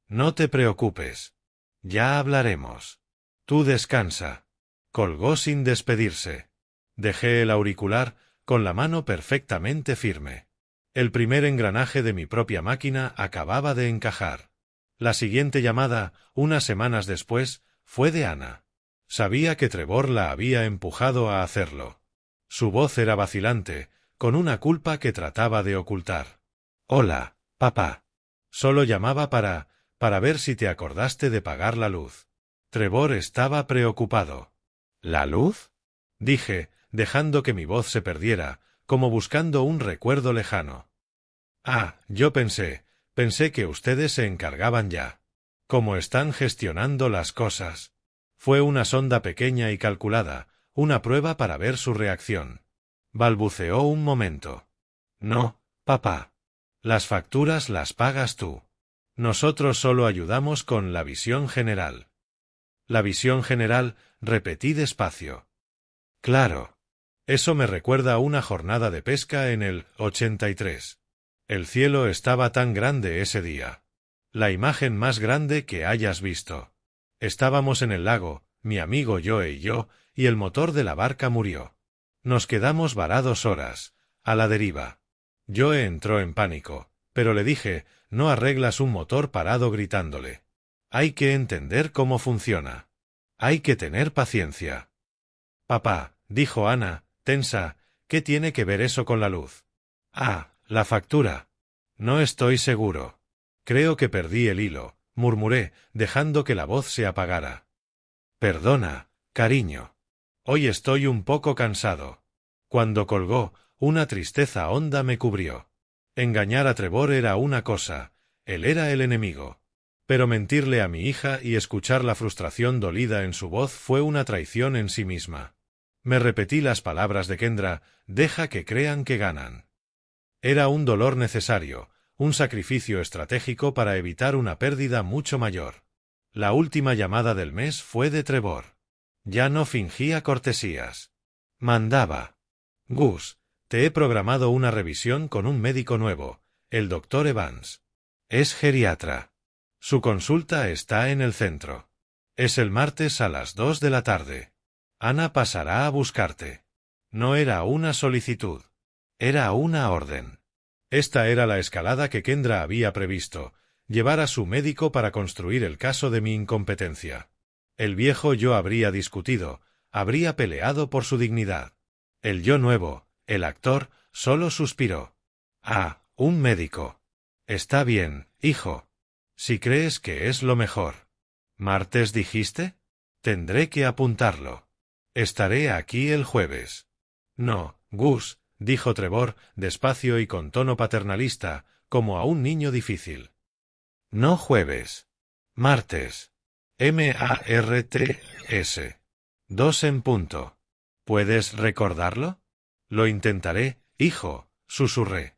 No te preocupes. Ya hablaremos. Tú descansa. Colgó sin despedirse. Dejé el auricular, con la mano perfectamente firme. El primer engranaje de mi propia máquina acababa de encajar. La siguiente llamada, unas semanas después, fue de Ana. Sabía que Trevor la había empujado a hacerlo. Su voz era vacilante, con una culpa que trataba de ocultar. Hola, papá. Solo llamaba para ver si te acordaste de pagar la luz. Trevor estaba preocupado. ¿La luz? Dije, dejando que mi voz se perdiera, como buscando un recuerdo lejano. Yo pensé que ustedes se encargaban ya. ¿Cómo están gestionando las cosas? Fue una sonda pequeña y calculada, una prueba para ver su reacción. Balbuceó un momento. No, papá. Las facturas las pagas tú. Nosotros solo ayudamos con la visión general. La visión general, repetí despacio. Claro. Eso me recuerda a una jornada de pesca en el 83. El cielo estaba tan grande ese día. La imagen más grande que hayas visto. Estábamos en el lago, mi amigo Joe y yo, y el motor de la barca murió. Nos quedamos varados horas, a la deriva. Joe entró en pánico, pero le dije, no arreglas un motor parado gritándole. Hay que entender cómo funciona. Hay que tener paciencia. Papá, dijo Ana, tensa, ¿qué tiene que ver eso con la luz? La factura. No estoy seguro. Creo que perdí el hilo, murmuré, dejando que la voz se apagara. Perdona, cariño. Hoy estoy un poco cansado. Cuando colgó, una tristeza honda me cubrió. Engañar a Trevor era una cosa, él era el enemigo. Pero mentirle a mi hija y escuchar la frustración dolida en su voz fue una traición en sí misma. Me repetí las palabras de Kendra, deja que crean que ganan. Era un dolor necesario, un sacrificio estratégico para evitar una pérdida mucho mayor. La última llamada del mes fue de Trevor. Ya no fingía cortesías. Mandaba. Gus, te he programado una revisión con un médico nuevo, el Dr. Evans. Es geriatra. Su consulta está en el centro. Es el martes a las 2 de la tarde. Ana pasará a buscarte. No era una solicitud. Era una orden. Esta era la escalada que Kendra había previsto, llevar a su médico para construir el caso de mi incompetencia. El viejo yo habría discutido, habría peleado por su dignidad. El yo nuevo, el actor, solo suspiró. Un médico. Está bien, hijo. Si crees que es lo mejor. ¿Martes dijiste? Tendré que apuntarlo. Estaré aquí el jueves. No, Gus, dijo Trevor, despacio y con tono paternalista, como a un niño difícil. No jueves. Martes. MARTS. 2 en punto. ¿Puedes recordarlo? Lo intentaré, hijo, susurré.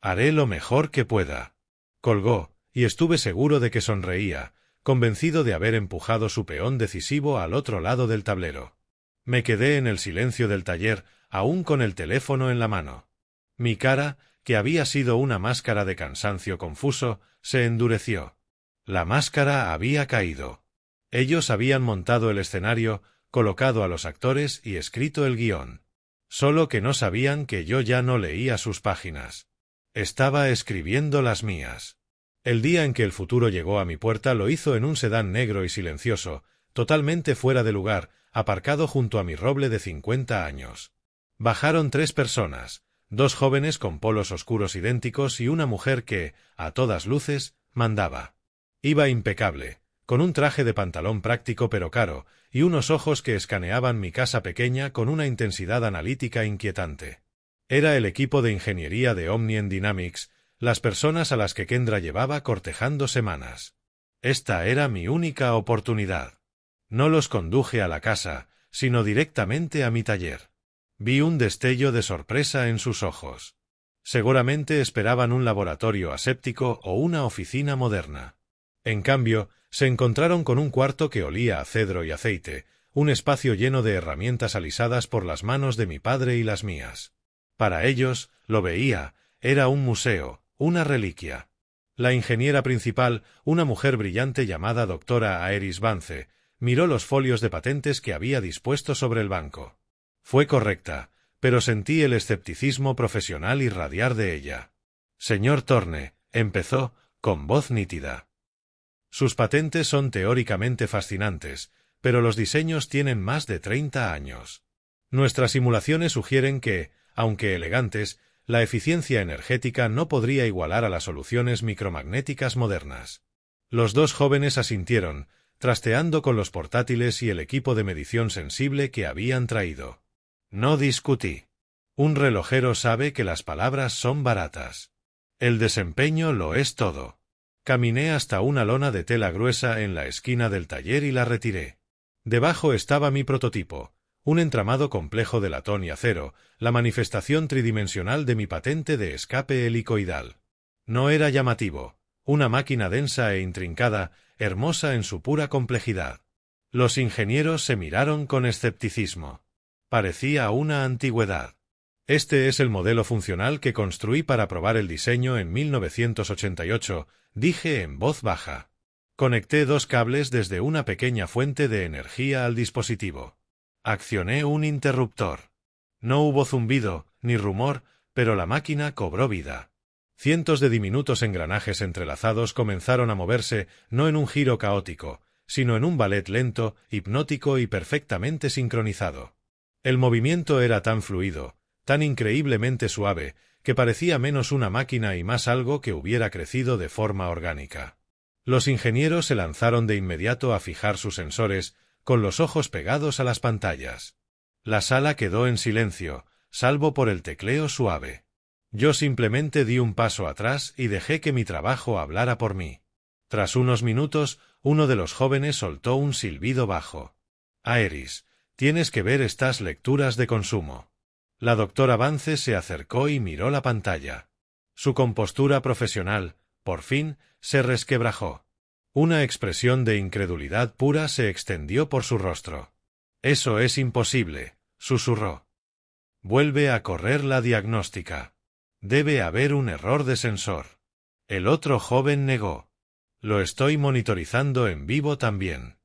Haré lo mejor que pueda. Colgó, y estuve seguro de que sonreía, convencido de haber empujado su peón decisivo al otro lado del tablero. Me quedé en el silencio del taller, aún con el teléfono en la mano. Mi cara, que había sido una máscara de cansancio confuso, se endureció. La máscara había caído. Ellos habían montado el escenario, colocado a los actores y escrito el guión. Solo que no sabían que yo ya no leía sus páginas. Estaba escribiendo las mías. El día en que el futuro llegó a mi puerta lo hizo en un sedán negro y silencioso, totalmente fuera de lugar, aparcado junto a mi roble de 50 años. Bajaron 3 personas, 2 jóvenes con polos oscuros idénticos y una mujer que, a todas luces, mandaba. Iba impecable, con un traje de pantalón práctico pero caro, y unos ojos que escaneaban mi casa pequeña con una intensidad analítica inquietante. Era el equipo de ingeniería de Omnium Dynamics, las personas a las que Kendra llevaba cortejando semanas. Esta era mi única oportunidad. No los conduje a la casa, sino directamente a mi taller. Vi un destello de sorpresa en sus ojos. Seguramente esperaban un laboratorio aséptico o una oficina moderna. En cambio, se encontraron con un cuarto que olía a cedro y aceite, un espacio lleno de herramientas alisadas por las manos de mi padre y las mías. Para ellos, lo veía, era un museo, una reliquia. La ingeniera principal, una mujer brillante llamada doctora Aeris Vance, miró los folios de patentes que había dispuesto sobre el banco. Fue correcta, pero sentí el escepticismo profesional irradiar de ella. Señor Thorne, empezó, con voz nítida. Sus patentes son teóricamente fascinantes, pero los diseños tienen más de 30 años. Nuestras simulaciones sugieren que, aunque elegantes, la eficiencia energética no podría igualar a las soluciones micromagnéticas modernas. Los 2 jóvenes asintieron, trasteando con los portátiles y el equipo de medición sensible que habían traído. No discutí. Un relojero sabe que las palabras son baratas. El desempeño lo es todo. Caminé hasta una lona de tela gruesa en la esquina del taller y la retiré. Debajo estaba mi prototipo, un entramado complejo de latón y acero, la manifestación tridimensional de mi patente de escape helicoidal. No era llamativo, una máquina densa e intrincada, hermosa en su pura complejidad. Los ingenieros se miraron con escepticismo. Parecía una antigüedad. Este es el modelo funcional que construí para probar el diseño en 1988, dije en voz baja. Conecté 2 cables desde una pequeña fuente de energía al dispositivo. Accioné un interruptor. No hubo zumbido, ni rumor, pero la máquina cobró vida. Cientos de diminutos engranajes entrelazados comenzaron a moverse no en un giro caótico, sino en un ballet lento, hipnótico y perfectamente sincronizado. El movimiento era tan fluido, tan increíblemente suave, que parecía menos una máquina y más algo que hubiera crecido de forma orgánica. Los ingenieros se lanzaron de inmediato a fijar sus sensores, con los ojos pegados a las pantallas. La sala quedó en silencio, salvo por el tecleo suave. Yo simplemente di un paso atrás y dejé que mi trabajo hablara por mí. Tras unos minutos, uno de los jóvenes soltó un silbido bajo. Aeris, tienes que ver estas lecturas de consumo. La doctora Vance se acercó y miró la pantalla. Su compostura profesional, por fin, se resquebrajó. Una expresión de incredulidad pura se extendió por su rostro. Eso es imposible, susurró. Vuelve a correr la diagnóstica. Debe haber un error de sensor. El otro joven negó. Lo estoy monitorizando en vivo también.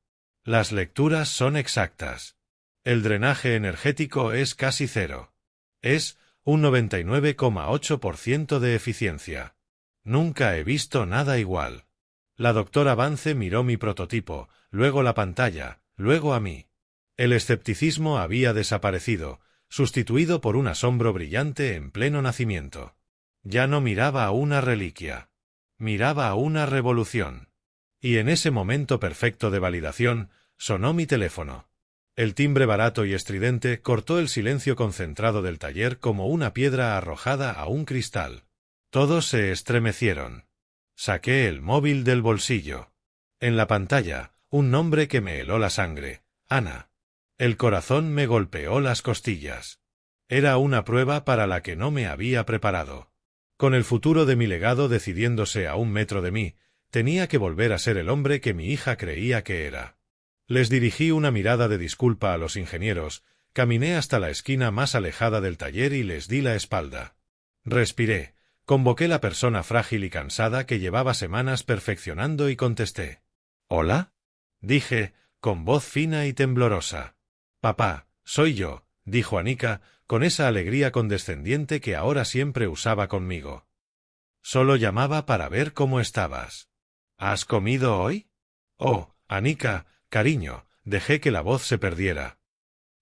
Las lecturas son exactas. El drenaje energético es casi cero. Es un 99,8% de eficiencia. Nunca he visto nada igual. La doctora Vance miró mi prototipo, luego la pantalla, luego a mí. El escepticismo había desaparecido, sustituido por un asombro brillante en pleno nacimiento. Ya no miraba a una reliquia. Miraba a una revolución. Y en ese momento perfecto de validación, sonó mi teléfono. El timbre barato y estridente cortó el silencio concentrado del taller como una piedra arrojada a un cristal. Todos se estremecieron. Saqué el móvil del bolsillo. En la pantalla, un nombre que me heló la sangre. Ana. El corazón me golpeó las costillas. Era una prueba para la que no me había preparado. Con el futuro de mi legado decidiéndose a 1 metro de mí, tenía que volver a ser el hombre que mi hija creía que era. Les dirigí una mirada de disculpa a los ingenieros, caminé hasta la esquina más alejada del taller y les di la espalda. Respiré, convoqué la persona frágil y cansada que llevaba semanas perfeccionando y contesté. ¿Hola? Dije, con voz fina y temblorosa. Papá, soy yo, dijo Anika, con esa alegría condescendiente que ahora siempre usaba conmigo. Solo llamaba para ver cómo estabas. ¿Has comido hoy? Oh, Anika, cariño, dejé que la voz se perdiera.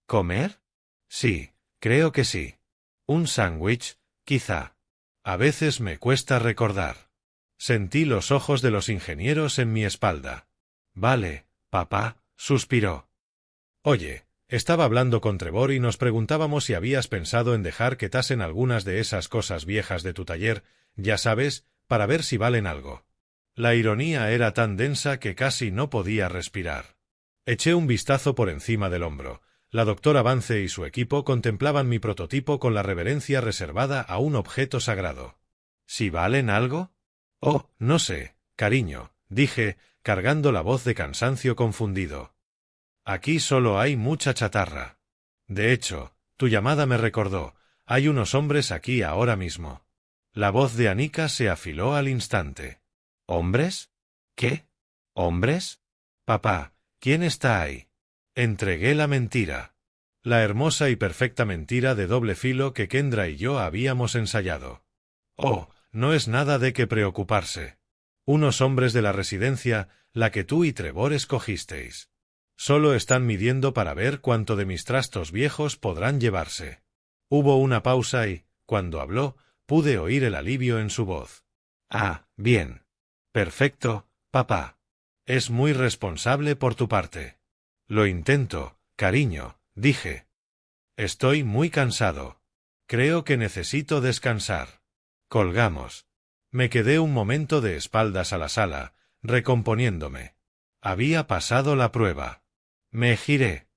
¿Comer? Sí, creo que sí. Un sándwich, quizá. A veces me cuesta recordar. Sentí los ojos de los ingenieros en mi espalda. Vale, papá, suspiró. Oye, estaba hablando con Trevor y nos preguntábamos si habías pensado en dejar que tasen algunas de esas cosas viejas de tu taller, ya sabes, para ver si valen algo. La ironía era tan densa que casi no podía respirar. Eché un vistazo por encima del hombro. La doctora Vance y su equipo contemplaban mi prototipo con la reverencia reservada a un objeto sagrado. ¿Si valen algo? Oh, no sé, cariño, dije, cargando la voz de cansancio confundido. Aquí solo hay mucha chatarra. De hecho, tu llamada me recordó, hay unos hombres aquí ahora mismo. La voz de Anika se afiló al instante. ¿Hombres? ¿Qué? ¿Hombres? Papá, ¿quién está ahí? Entregué la mentira. La hermosa y perfecta mentira de doble filo que Kendra y yo habíamos ensayado. Oh, no es nada de qué preocuparse. Unos hombres de la residencia, la que tú y Trevor escogisteis. Solo están midiendo para ver cuánto de mis trastos viejos podrán llevarse. Hubo una pausa y, cuando habló, pude oír el alivio en su voz. Ah, bien. Perfecto, papá. Es muy responsable por tu parte. Lo intento, cariño, dije. Estoy muy cansado. Creo que necesito descansar. Colgamos. Me quedé un momento de espaldas a la sala, recomponiéndome. Había pasado la prueba. Me giré.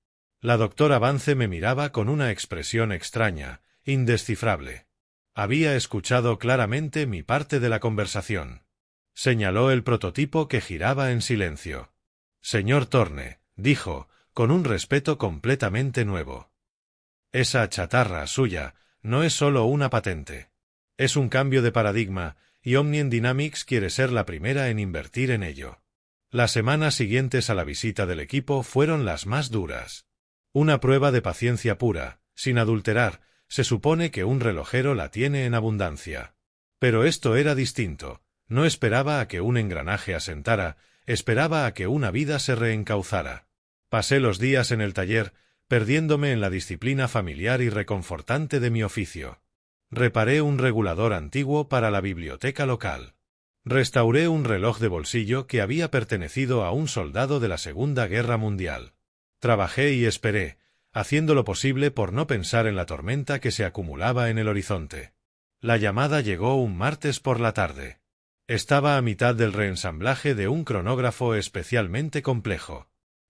La doctora Vance me miraba con una expresión extraña, indescifrable. Había escuchado claramente mi parte de la conversación. Señaló el prototipo que giraba en silencio. Señor Thorne, dijo, con un respeto completamente nuevo. Esa chatarra suya no es solo una patente. Es un cambio de paradigma, y Omnium Dynamics quiere ser la primera en invertir en ello. Las semanas siguientes a la visita del equipo fueron las más duras. Una prueba de paciencia pura, sin adulterar, se supone que un relojero la tiene en abundancia. Pero esto era distinto. No esperaba a que un engranaje asentara, esperaba a que una vida se reencauzara. Pasé los días en el taller, perdiéndome en la disciplina familiar y reconfortante de mi oficio. Reparé un regulador antiguo para la biblioteca local. Restauré un reloj de bolsillo que había pertenecido a un soldado de la Segunda Guerra Mundial. Trabajé y esperé, haciendo lo posible por no pensar en la tormenta que se acumulaba en el horizonte. La llamada llegó un martes por la tarde. Estaba a mitad del reensamblaje de un cronógrafo especialmente complejo.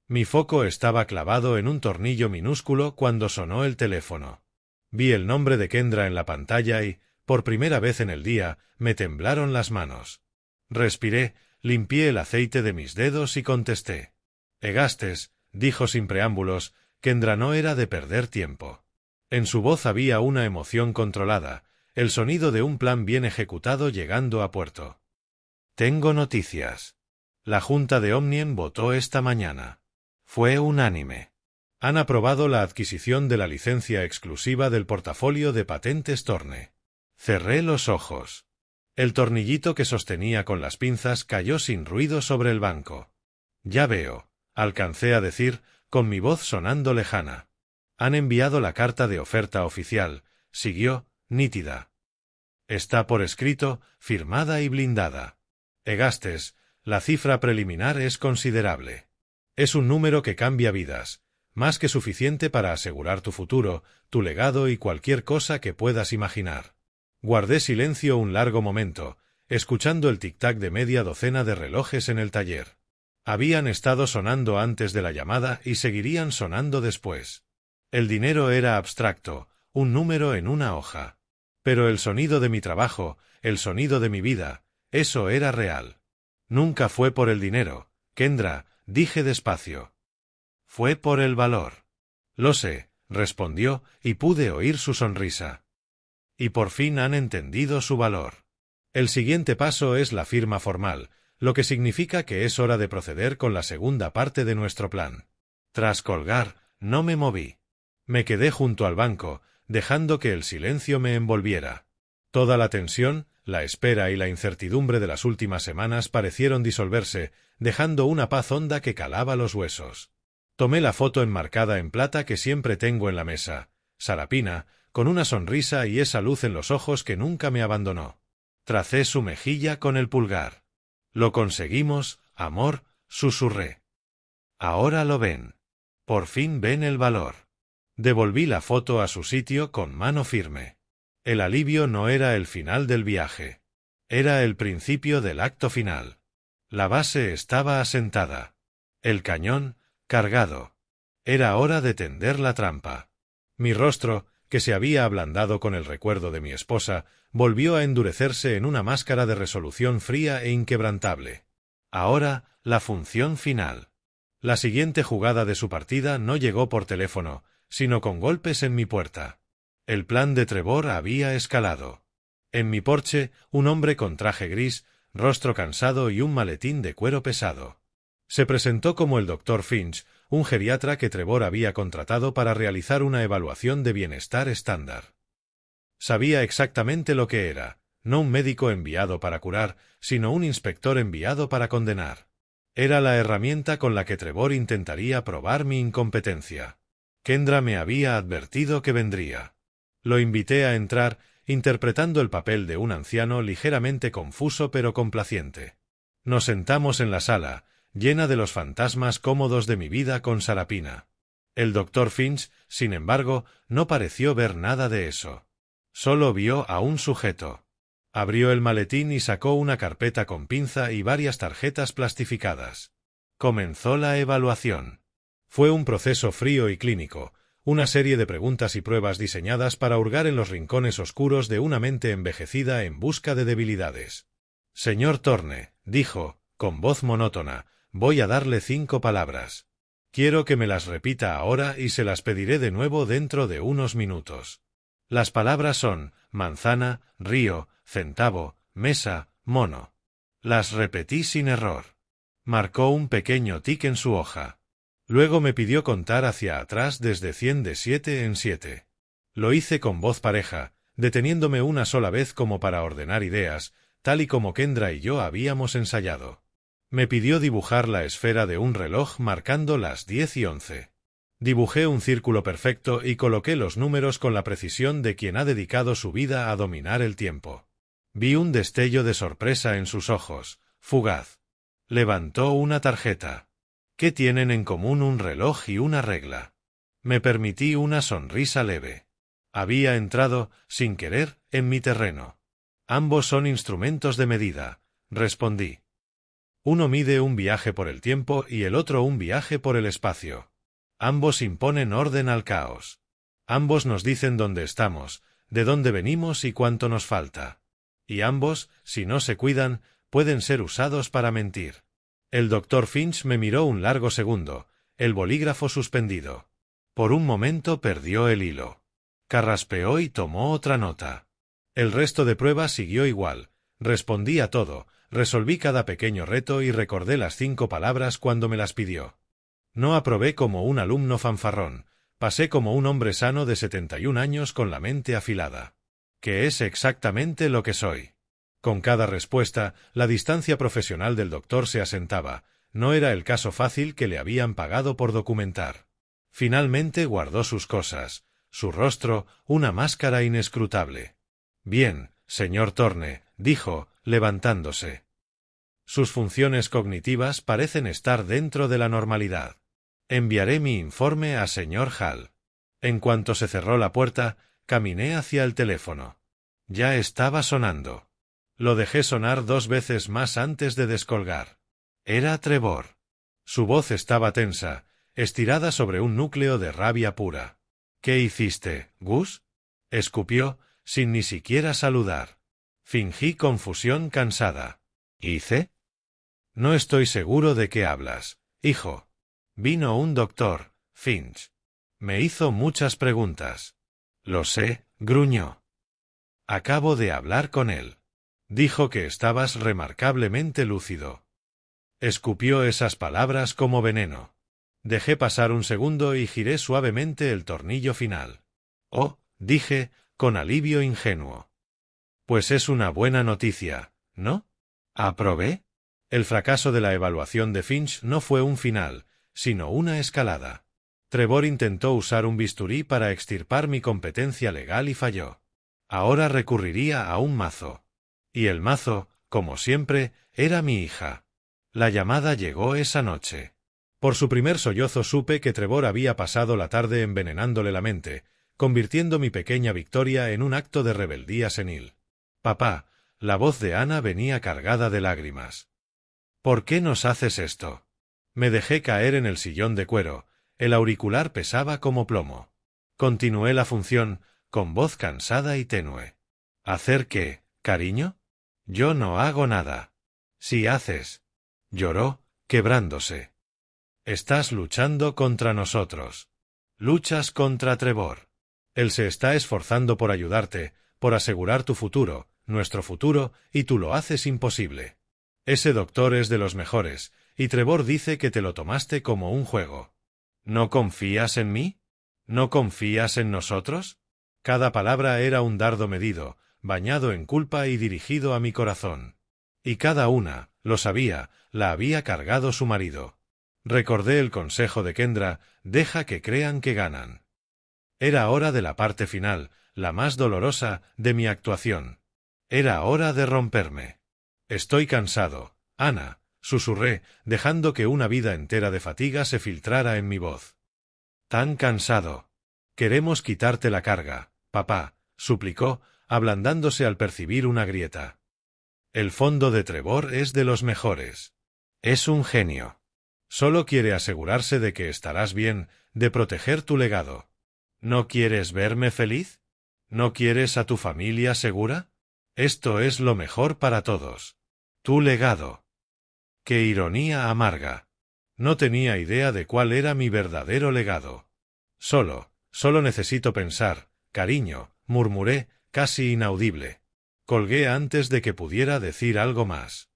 Mi foco estaba clavado en un tornillo minúsculo cuando sonó el teléfono. Vi el nombre de Kendra en la pantalla y, por primera vez en el día, me temblaron las manos. Respiré, limpié el aceite de mis dedos y contesté. Egastes, dijo sin preámbulos, Kendra no era de perder tiempo. En su voz había una emoción controlada, el sonido de un plan bien ejecutado llegando a puerto. Tengo noticias. La Junta de Omnium votó esta mañana. Fue unánime. Han aprobado la adquisición de la licencia exclusiva del portafolio de patentes Thorne. Cerré los ojos. El tornillito que sostenía con las pinzas cayó sin ruido sobre el banco. Ya veo, alcancé a decir, con mi voz sonando lejana. Han enviado la carta de oferta oficial, siguió, nítida. Está por escrito, firmada y blindada. Egastes, la cifra preliminar es considerable. Es un número que cambia vidas, más que suficiente para asegurar tu futuro, tu legado y cualquier cosa que puedas imaginar. Guardé silencio un largo momento, escuchando el tic-tac de media docena de relojes en el taller. Habían estado sonando antes de la llamada y seguirían sonando después. El dinero era abstracto, un número en una hoja. Pero el sonido de mi trabajo, el sonido de mi vida, eso era real. Nunca fue por el dinero, Kendra, dije despacio. Fue por el valor. Lo sé, respondió, y pude oír su sonrisa. Y por fin han entendido su valor. El siguiente paso es la firma formal, lo que significa que es hora de proceder con la segunda parte de nuestro plan. Tras colgar, no me moví. Me quedé junto al banco, dejando que el silencio me envolviera. Toda la tensión, la espera y la incertidumbre de las últimas semanas parecieron disolverse, dejando una paz honda que calaba los huesos. Tomé la foto enmarcada en plata que siempre tengo en la mesa. Sarapina, con una sonrisa y esa luz en los ojos que nunca me abandonó. Tracé su mejilla con el pulgar. Lo conseguimos, amor, susurré. Ahora lo ven. Por fin ven el valor. Devolví la foto a su sitio con mano firme. El alivio no era el final del viaje. Era el principio del acto final. La base estaba asentada. El cañón, cargado. Era hora de tender la trampa. Mi rostro, que se había ablandado con el recuerdo de mi esposa, volvió a endurecerse en una máscara de resolución fría e inquebrantable. Ahora, la función final. La siguiente jugada de su partida no llegó por teléfono, sino con golpes en mi puerta. El plan de Trevor había escalado. En mi porche, un hombre con traje gris, rostro cansado y un maletín de cuero pesado. Se presentó como el Dr. Finch, un geriatra que Trevor había contratado para realizar una evaluación de bienestar estándar. Sabía exactamente lo que era, no un médico enviado para curar, sino un inspector enviado para condenar. Era la herramienta con la que Trevor intentaría probar mi incompetencia. Kendra me había advertido que vendría. Lo invité a entrar, interpretando el papel de un anciano ligeramente confuso pero complaciente. Nos sentamos en la sala, llena de los fantasmas cómodos de mi vida con Sarapina. El Dr. Finch, sin embargo, no pareció ver nada de eso. Solo vio a un sujeto. Abrió el maletín y sacó una carpeta con pinza y varias tarjetas plastificadas. Comenzó la evaluación. Fue un proceso frío y clínico, una serie de preguntas y pruebas diseñadas para hurgar en los rincones oscuros de una mente envejecida en busca de debilidades. Señor Thorne, dijo, con voz monótona, voy a darle 5 palabras. Quiero que me las repita ahora y se las pediré de nuevo dentro de unos minutos. Las palabras son manzana, río, centavo, mesa, mono. Las repetí sin error. Marcó un pequeño tic en su hoja. Luego me pidió contar hacia atrás desde 100 de 7 en 7. Lo hice con voz pareja, deteniéndome una sola vez como para ordenar ideas, tal y como Kendra y yo habíamos ensayado. Me pidió dibujar la esfera de un reloj marcando las 10 y 11. Dibujé un círculo perfecto y coloqué los números con la precisión de quien ha dedicado su vida a dominar el tiempo. Vi un destello de sorpresa en sus ojos, fugaz. Levantó una tarjeta. ¿Qué tienen en común un reloj y una regla? Me permití una sonrisa leve. Había entrado, sin querer, en mi terreno. Ambos son instrumentos de medida, respondí. Uno mide un viaje por el tiempo y el otro un viaje por el espacio. Ambos imponen orden al caos. Ambos nos dicen dónde estamos, de dónde venimos y cuánto nos falta. Y ambos, si no se cuidan, pueden ser usados para mentir. El Dr. Finch me miró un largo segundo, el bolígrafo suspendido. Por un momento perdió el hilo. Carraspeó y tomó otra nota. El resto de pruebas siguió igual. Respondí a todo, resolví cada pequeño reto y recordé las 5 palabras cuando me las pidió. No aprobé como un alumno fanfarrón, pasé como un hombre sano de 71 años con la mente afilada. Que es exactamente lo que soy. Con cada respuesta, la distancia profesional del doctor se asentaba, no era el caso fácil que le habían pagado por documentar. Finalmente guardó sus cosas, su rostro, una máscara inescrutable. Bien, señor Thorne, dijo, levantándose. Sus funciones cognitivas parecen estar dentro de la normalidad. Enviaré mi informe a señor Hall. En cuanto se cerró la puerta, caminé hacia el teléfono. Ya estaba sonando. Lo dejé sonar 2 veces más antes de descolgar. Era Trevor. Su voz estaba tensa, estirada sobre un núcleo de rabia pura. ¿Qué hiciste, Gus? Escupió, sin ni siquiera saludar. Fingí confusión cansada. ¿Hice? No estoy seguro de qué hablas, hijo. Vino un doctor, Finch. Me hizo muchas preguntas. Lo sé, gruñó. Acabo de hablar con él. Dijo que estabas remarcablemente lúcido. Escupió esas palabras como veneno. Dejé pasar un segundo y giré suavemente el tornillo final. Oh, dije, con alivio ingenuo. Pues es una buena noticia, ¿no? ¿Aprobé? El fracaso de la evaluación de Finch no fue un final, sino una escalada. Trevor intentó usar un bisturí para extirpar mi competencia legal y falló. Ahora recurriría a un mazo. Y el mazo, como siempre, era mi hija. La llamada llegó esa noche. Por su primer sollozo supe que Trevor había pasado la tarde envenenándole la mente, convirtiendo mi pequeña victoria en un acto de rebeldía senil. Papá, la voz de Ana venía cargada de lágrimas. ¿Por qué nos haces esto? Me dejé caer en el sillón de cuero, el auricular pesaba como plomo. Continué la función, con voz cansada y tenue. ¿Hacer qué, cariño? Yo no hago nada. Sí haces. Lloró, quebrándose. Estás luchando contra nosotros. Luchas contra Trevor. Él se está esforzando por ayudarte, por asegurar tu futuro, nuestro futuro, y tú lo haces imposible. Ese doctor es de los mejores, y Trevor dice que te lo tomaste como un juego. ¿No confías en mí? ¿No confías en nosotros? Cada palabra era un dardo medido, bañado en culpa y dirigido a mi corazón. Y cada una, lo sabía, la había cargado su marido. Recordé el consejo de Kendra, deja que crean que ganan. Era hora de la parte final, la más dolorosa, de mi actuación. Era hora de romperme. Estoy cansado, Ana, susurré, dejando que una vida entera de fatiga se filtrara en mi voz. Tan cansado. Queremos quitarte la carga, papá, suplicó, ablandándose al percibir una grieta. El fondo de Trevor es de los mejores. Es un genio. Solo quiere asegurarse de que estarás bien, de proteger tu legado. ¿No quieres verme feliz? ¿No quieres a tu familia segura? Esto es lo mejor para todos. Tu legado. ¡Qué ironía amarga! No tenía idea de cuál era mi verdadero legado. Solo necesito pensar, cariño, murmuré, casi inaudible. Colgué antes de que pudiera decir algo más.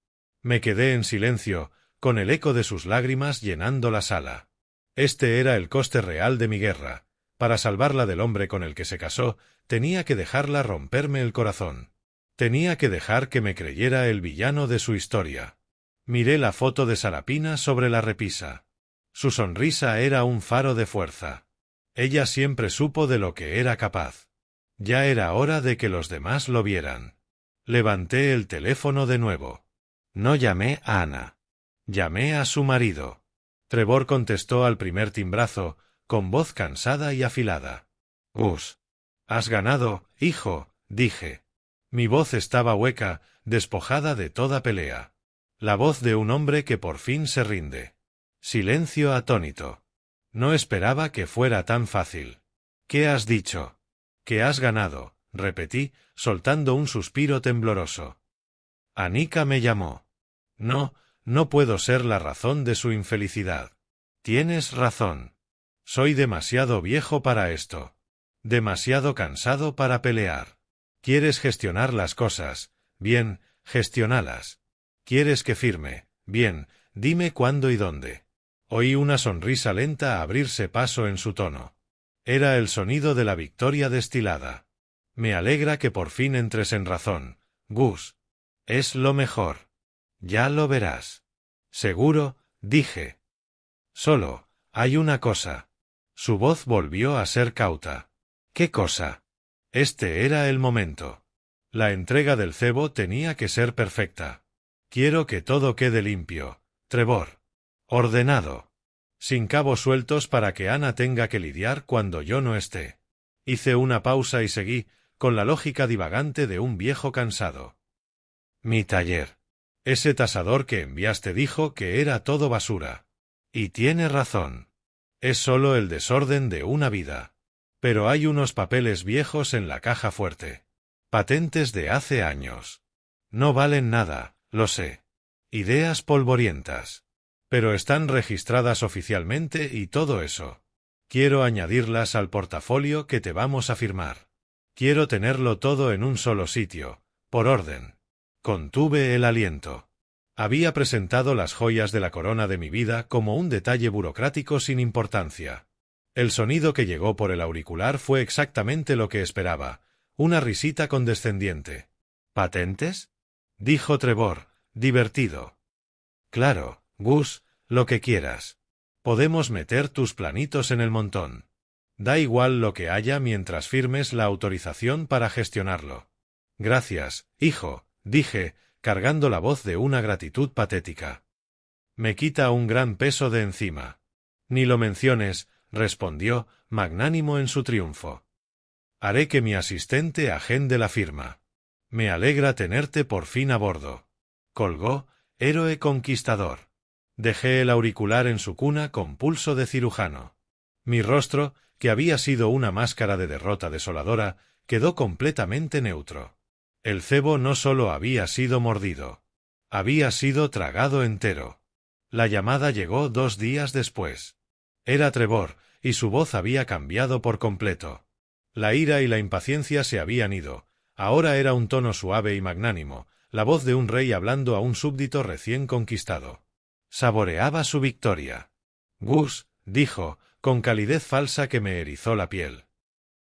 Me quedé en silencio, con el eco de sus lágrimas llenando la sala. Este era el coste real de mi guerra. Para salvarla del hombre con el que se casó, tenía que dejarla romperme el corazón. Tenía que dejar que me creyera el villano de su historia. Miré la foto de Sarapina sobre la repisa. Su sonrisa era un faro de fuerza. Ella siempre supo de lo que era capaz. Ya era hora de que los demás lo vieran. Levanté el teléfono de nuevo. No llamé a Ana. Llamé a su marido. Trevor contestó al primer timbrazo, con voz cansada y afilada. «Gus. Has ganado, hijo», dije. Mi voz estaba hueca, despojada de toda pelea. La voz de un hombre que por fin se rinde. Silencio atónito. No esperaba que fuera tan fácil. «¿Qué has dicho?» «Que has ganado», repetí, soltando un suspiro tembloroso. Anika me llamó. No puedo ser la razón de su infelicidad. Tienes razón. Soy demasiado viejo para esto. Demasiado cansado para pelear. Quieres gestionar las cosas. Bien, gestiónalas. Quieres que firme. Bien, dime cuándo y dónde. Oí una sonrisa lenta abrirse paso en su tono. Era el sonido de la victoria destilada. Me alegra que por fin entres en razón, Gus. Es lo mejor. Ya lo verás. Seguro, dije. Solo, hay una cosa. Su voz volvió a ser cauta. ¿Qué cosa? Este era el momento. La entrega del cebo tenía que ser perfecta. Quiero que todo quede limpio, Trevor. Ordenado. Sin cabos sueltos para que Ana tenga que lidiar cuando yo no esté. Hice una pausa y seguí, con la lógica divagante de un viejo cansado. Mi taller. Ese tasador que enviaste dijo que era todo basura. Y tiene razón. Es solo el desorden de una vida. Pero hay unos papeles viejos en la caja fuerte. Patentes de hace años. No valen nada, lo sé. Ideas polvorientas. Pero están registradas oficialmente y todo eso. Quiero añadirlas al portafolio que te vamos a firmar. Quiero tenerlo todo en un solo sitio, por orden. Contuve el aliento. Había presentado las joyas de la corona de mi vida como un detalle burocrático sin importancia. El sonido que llegó por el auricular fue exactamente lo que esperaba, una risita condescendiente. ¿Patentes?, dijo Trevor, divertido. Claro, Gus, lo que quieras. Podemos meter tus planitos en el montón. Da igual lo que haya mientras firmes la autorización para gestionarlo. Gracias, hijo, dije, cargando la voz de una gratitud patética. Me quita un gran peso de encima. Ni lo menciones, respondió, magnánimo en su triunfo. Haré que mi asistente agende la firma. Me alegra tenerte por fin a bordo. Colgó, héroe conquistador. Dejé el auricular en su cuna con pulso de cirujano. Mi rostro, que había sido una máscara de derrota desoladora, quedó completamente neutro. El cebo no solo había sido mordido. Había sido tragado entero. La llamada llegó 2 días después. Era Trevor, y su voz había cambiado por completo. La ira y la impaciencia se habían ido. Ahora era un tono suave y magnánimo, la voz de un rey hablando a un súbdito recién conquistado. Saboreaba su victoria. Gus, dijo, con calidez falsa que me erizó la piel.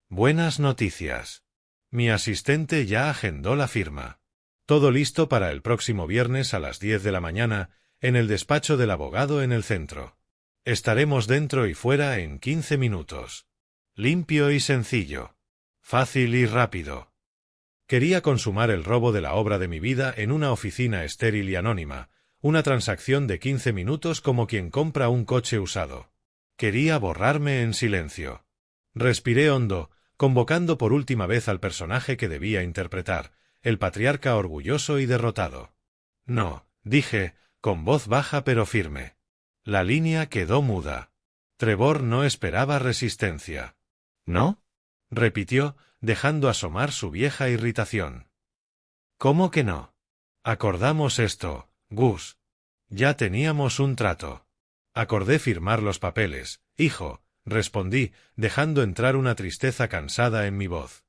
Buenas noticias. Mi asistente ya agendó la firma. Todo listo para el próximo viernes a las 10 de la mañana, en el despacho del abogado en el centro. Estaremos dentro y fuera en 15 minutos. Limpio y sencillo. Fácil y rápido. Quería consumar el robo de la obra de mi vida en una oficina estéril y anónima, una transacción de 15 minutos como quien compra un coche usado. Quería borrarme en silencio. Respiré hondo, convocando por última vez al personaje que debía interpretar, el patriarca orgulloso y derrotado. No, dije, con voz baja pero firme. La línea quedó muda. Trevor no esperaba resistencia. ¿No? Repitió, dejando asomar su vieja irritación. ¿Cómo que no? Acordamos esto, Gus. Ya teníamos un trato. Acordé firmar los papeles, hijo, respondí, dejando entrar una tristeza cansada en mi voz.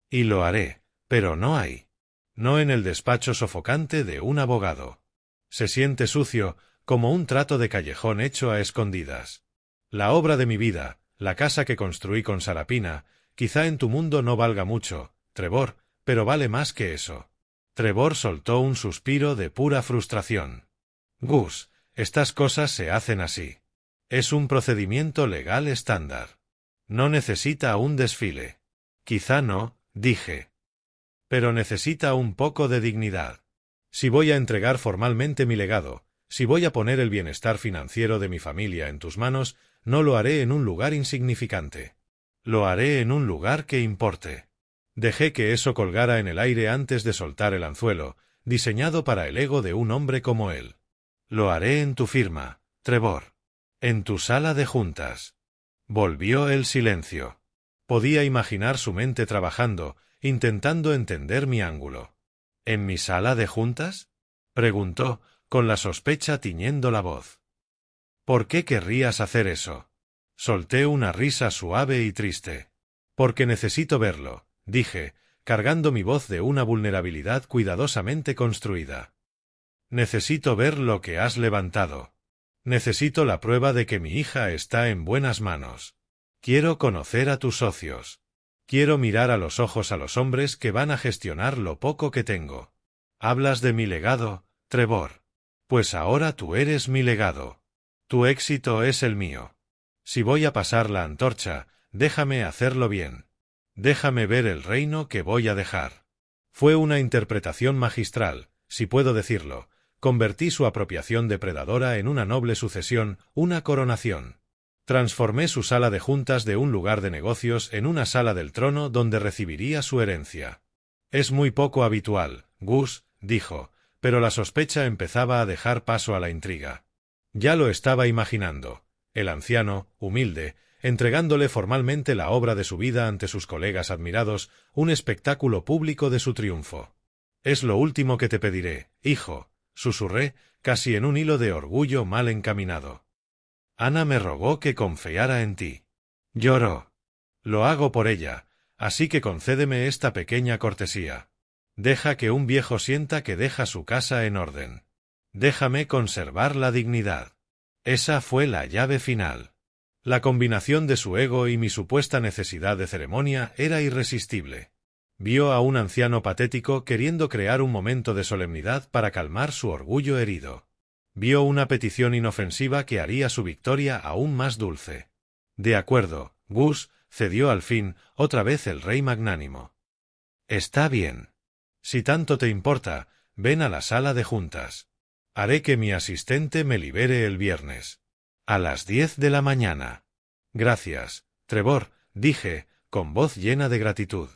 Y lo haré, pero no hay. No en el despacho sofocante de un abogado. Se siente sucio, como un trato de callejón hecho a escondidas. La obra de mi vida, la casa que construí con Sarapina, quizá en tu mundo no valga mucho, Trevor, pero vale más que eso. Trevor soltó un suspiro de pura frustración. Gus, estas cosas se hacen así. Es un procedimiento legal estándar. No necesita un desfile. Quizá no, dije. Pero necesita un poco de dignidad. Si voy a entregar formalmente mi legado, si voy a poner el bienestar financiero de mi familia en tus manos, no lo haré en un lugar insignificante. Lo haré en un lugar que importe. Dejé que eso colgara en el aire antes de soltar el anzuelo, diseñado para el ego de un hombre como él. Lo haré en tu firma, Trevor. En tu sala de juntas. Volvió el silencio. Podía imaginar su mente trabajando, intentando entender mi ángulo. ¿En mi sala de juntas? Preguntó, con la sospecha tiñendo la voz. ¿Por qué querrías hacer eso? Solté una risa suave y triste. Porque necesito verlo, dije, cargando mi voz de una vulnerabilidad cuidadosamente construida. Necesito ver lo que has levantado. Necesito la prueba de que mi hija está en buenas manos. Quiero conocer a tus socios. Quiero mirar a los ojos a los hombres que van a gestionar lo poco que tengo. Hablas de mi legado, Trevor. Pues ahora tú eres mi legado. Tu éxito es el mío. Si voy a pasar la antorcha, déjame hacerlo bien. Déjame ver el reino que voy a dejar. Fue una interpretación magistral, si puedo decirlo. Convertí su apropiación depredadora en una noble sucesión, una coronación. Transformé su sala de juntas de un lugar de negocios en una sala del trono donde recibiría su herencia. Es muy poco habitual, Gus, dijo, pero la sospecha empezaba a dejar paso a la intriga. Ya lo estaba imaginando. El anciano, humilde, entregándole formalmente la obra de su vida ante sus colegas admirados, un espectáculo público de su triunfo. Es lo último que te pediré, hijo, susurré, casi en un hilo de orgullo mal encaminado. Ana me rogó que confiara en ti. Lloró. Lo hago por ella, así que concédeme esta pequeña cortesía. Deja que un viejo sienta que deja su casa en orden. Déjame conservar la dignidad. Esa fue la llave final. La combinación de su ego y mi supuesta necesidad de ceremonia era irresistible. Vio a un anciano patético queriendo crear un momento de solemnidad para calmar su orgullo herido. Vio una petición inofensiva que haría su victoria aún más dulce. De acuerdo, Gus, cedió al fin, otra vez el rey magnánimo. Está bien. Si tanto te importa, ven a la sala de juntas. Haré que mi asistente me libere el viernes. A las 10 de la mañana. Gracias, Trevor, dije, con voz llena de gratitud.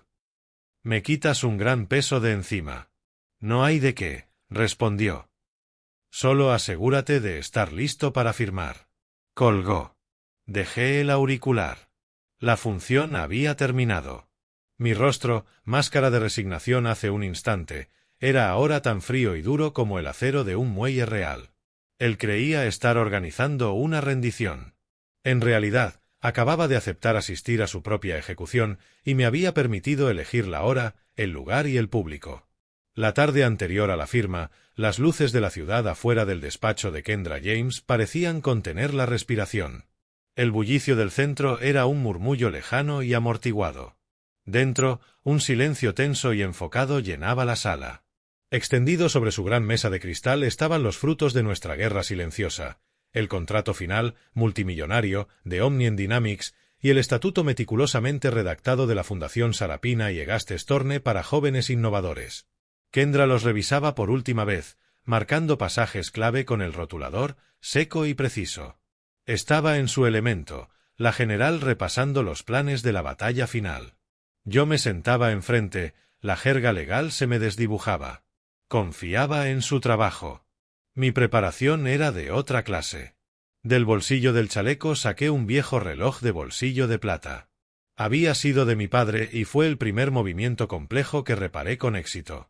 Me quitas un gran peso de encima. No hay de qué, respondió. Solo asegúrate de estar listo para firmar. Colgó. Dejé el auricular. La función había terminado. Mi rostro, máscara de resignación hace un instante, era ahora tan frío y duro como el acero de un muelle real. Él creía estar organizando una rendición. En realidad, acababa de aceptar asistir a su propia ejecución y me había permitido elegir la hora, el lugar y el público. La tarde anterior a la firma, las luces de la ciudad afuera del despacho de Kendra James parecían contener la respiración. El bullicio del centro era un murmullo lejano y amortiguado. Dentro, un silencio tenso y enfocado llenaba la sala. Extendido sobre su gran mesa de cristal estaban los frutos de nuestra guerra silenciosa, el contrato final, multimillonario, de Omnium Dynamics y el estatuto meticulosamente redactado de la Fundación Sarapina y Egastes Torne para jóvenes innovadores. Kendra los revisaba por última vez, marcando pasajes clave con el rotulador, seco y preciso. Estaba en su elemento, la general repasando los planes de la batalla final. Yo me sentaba enfrente, la jerga legal se me desdibujaba. Confiaba en su trabajo. Mi preparación era de otra clase. Del bolsillo del chaleco saqué un viejo reloj de bolsillo de plata. Había sido de mi padre y fue el primer movimiento complejo que reparé con éxito.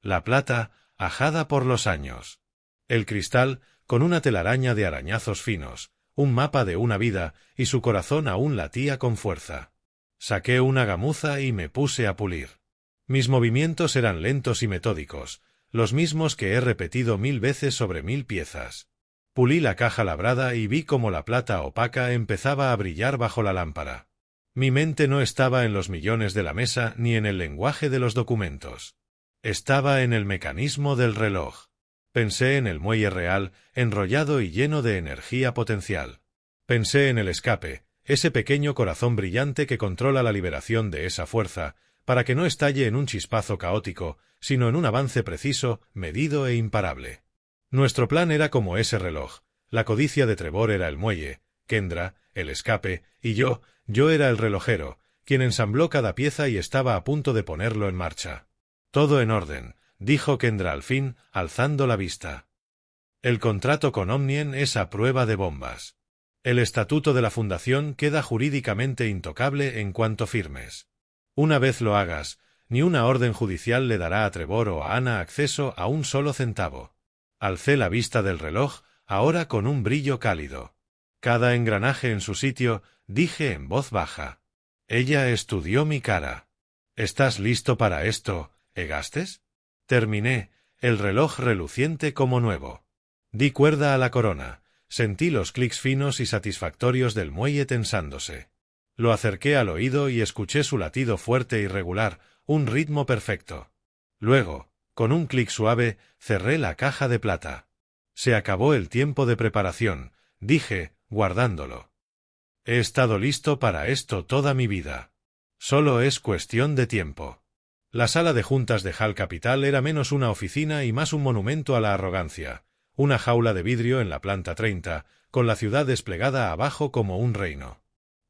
La plata, ajada por los años. El cristal, con una telaraña de arañazos finos, un mapa de una vida, y su corazón aún latía con fuerza. Saqué una gamuza y me puse a pulir. Mis movimientos eran lentos y metódicos, los mismos que he repetido 1000 veces sobre 1000 piezas. Pulí la caja labrada y vi cómo la plata opaca empezaba a brillar bajo la lámpara. Mi mente no estaba en los millones de la mesa ni en el lenguaje de los documentos. Estaba en el mecanismo del reloj. Pensé en el muelle real, enrollado y lleno de energía potencial. Pensé en el escape, ese pequeño corazón brillante que controla la liberación de esa fuerza, para que no estalle en un chispazo caótico, sino en un avance preciso, medido e imparable. Nuestro plan era como ese reloj. La codicia de Trevor era el muelle, Kendra, el escape, y yo era el relojero, quien ensambló cada pieza y estaba a punto de ponerlo en marcha. Todo en orden, dijo Kendra al fin, alzando la vista. El contrato con Omnium es a prueba de bombas. El estatuto de la fundación queda jurídicamente intocable en cuanto firmes. Una vez lo hagas, ni una orden judicial le dará a Trevor o a Anna acceso a un solo centavo. Alcé la vista del reloj, ahora con un brillo cálido. Cada engranaje en su sitio, dije en voz baja. Ella estudió mi cara. ¿Estás listo para esto, Egastes? Terminé, el reloj reluciente como nuevo. Di cuerda a la corona, sentí los clics finos y satisfactorios del muelle tensándose. Lo acerqué al oído y escuché su latido fuerte y regular, un ritmo perfecto. Luego, con un clic suave, cerré la caja de plata. Se acabó el tiempo de preparación, dije, guardándolo. He estado listo para esto toda mi vida. Solo es cuestión de tiempo. La sala de juntas de Hall Capital era menos una oficina y más un monumento a la arrogancia, una jaula de vidrio en la planta 30, con la ciudad desplegada abajo como un reino.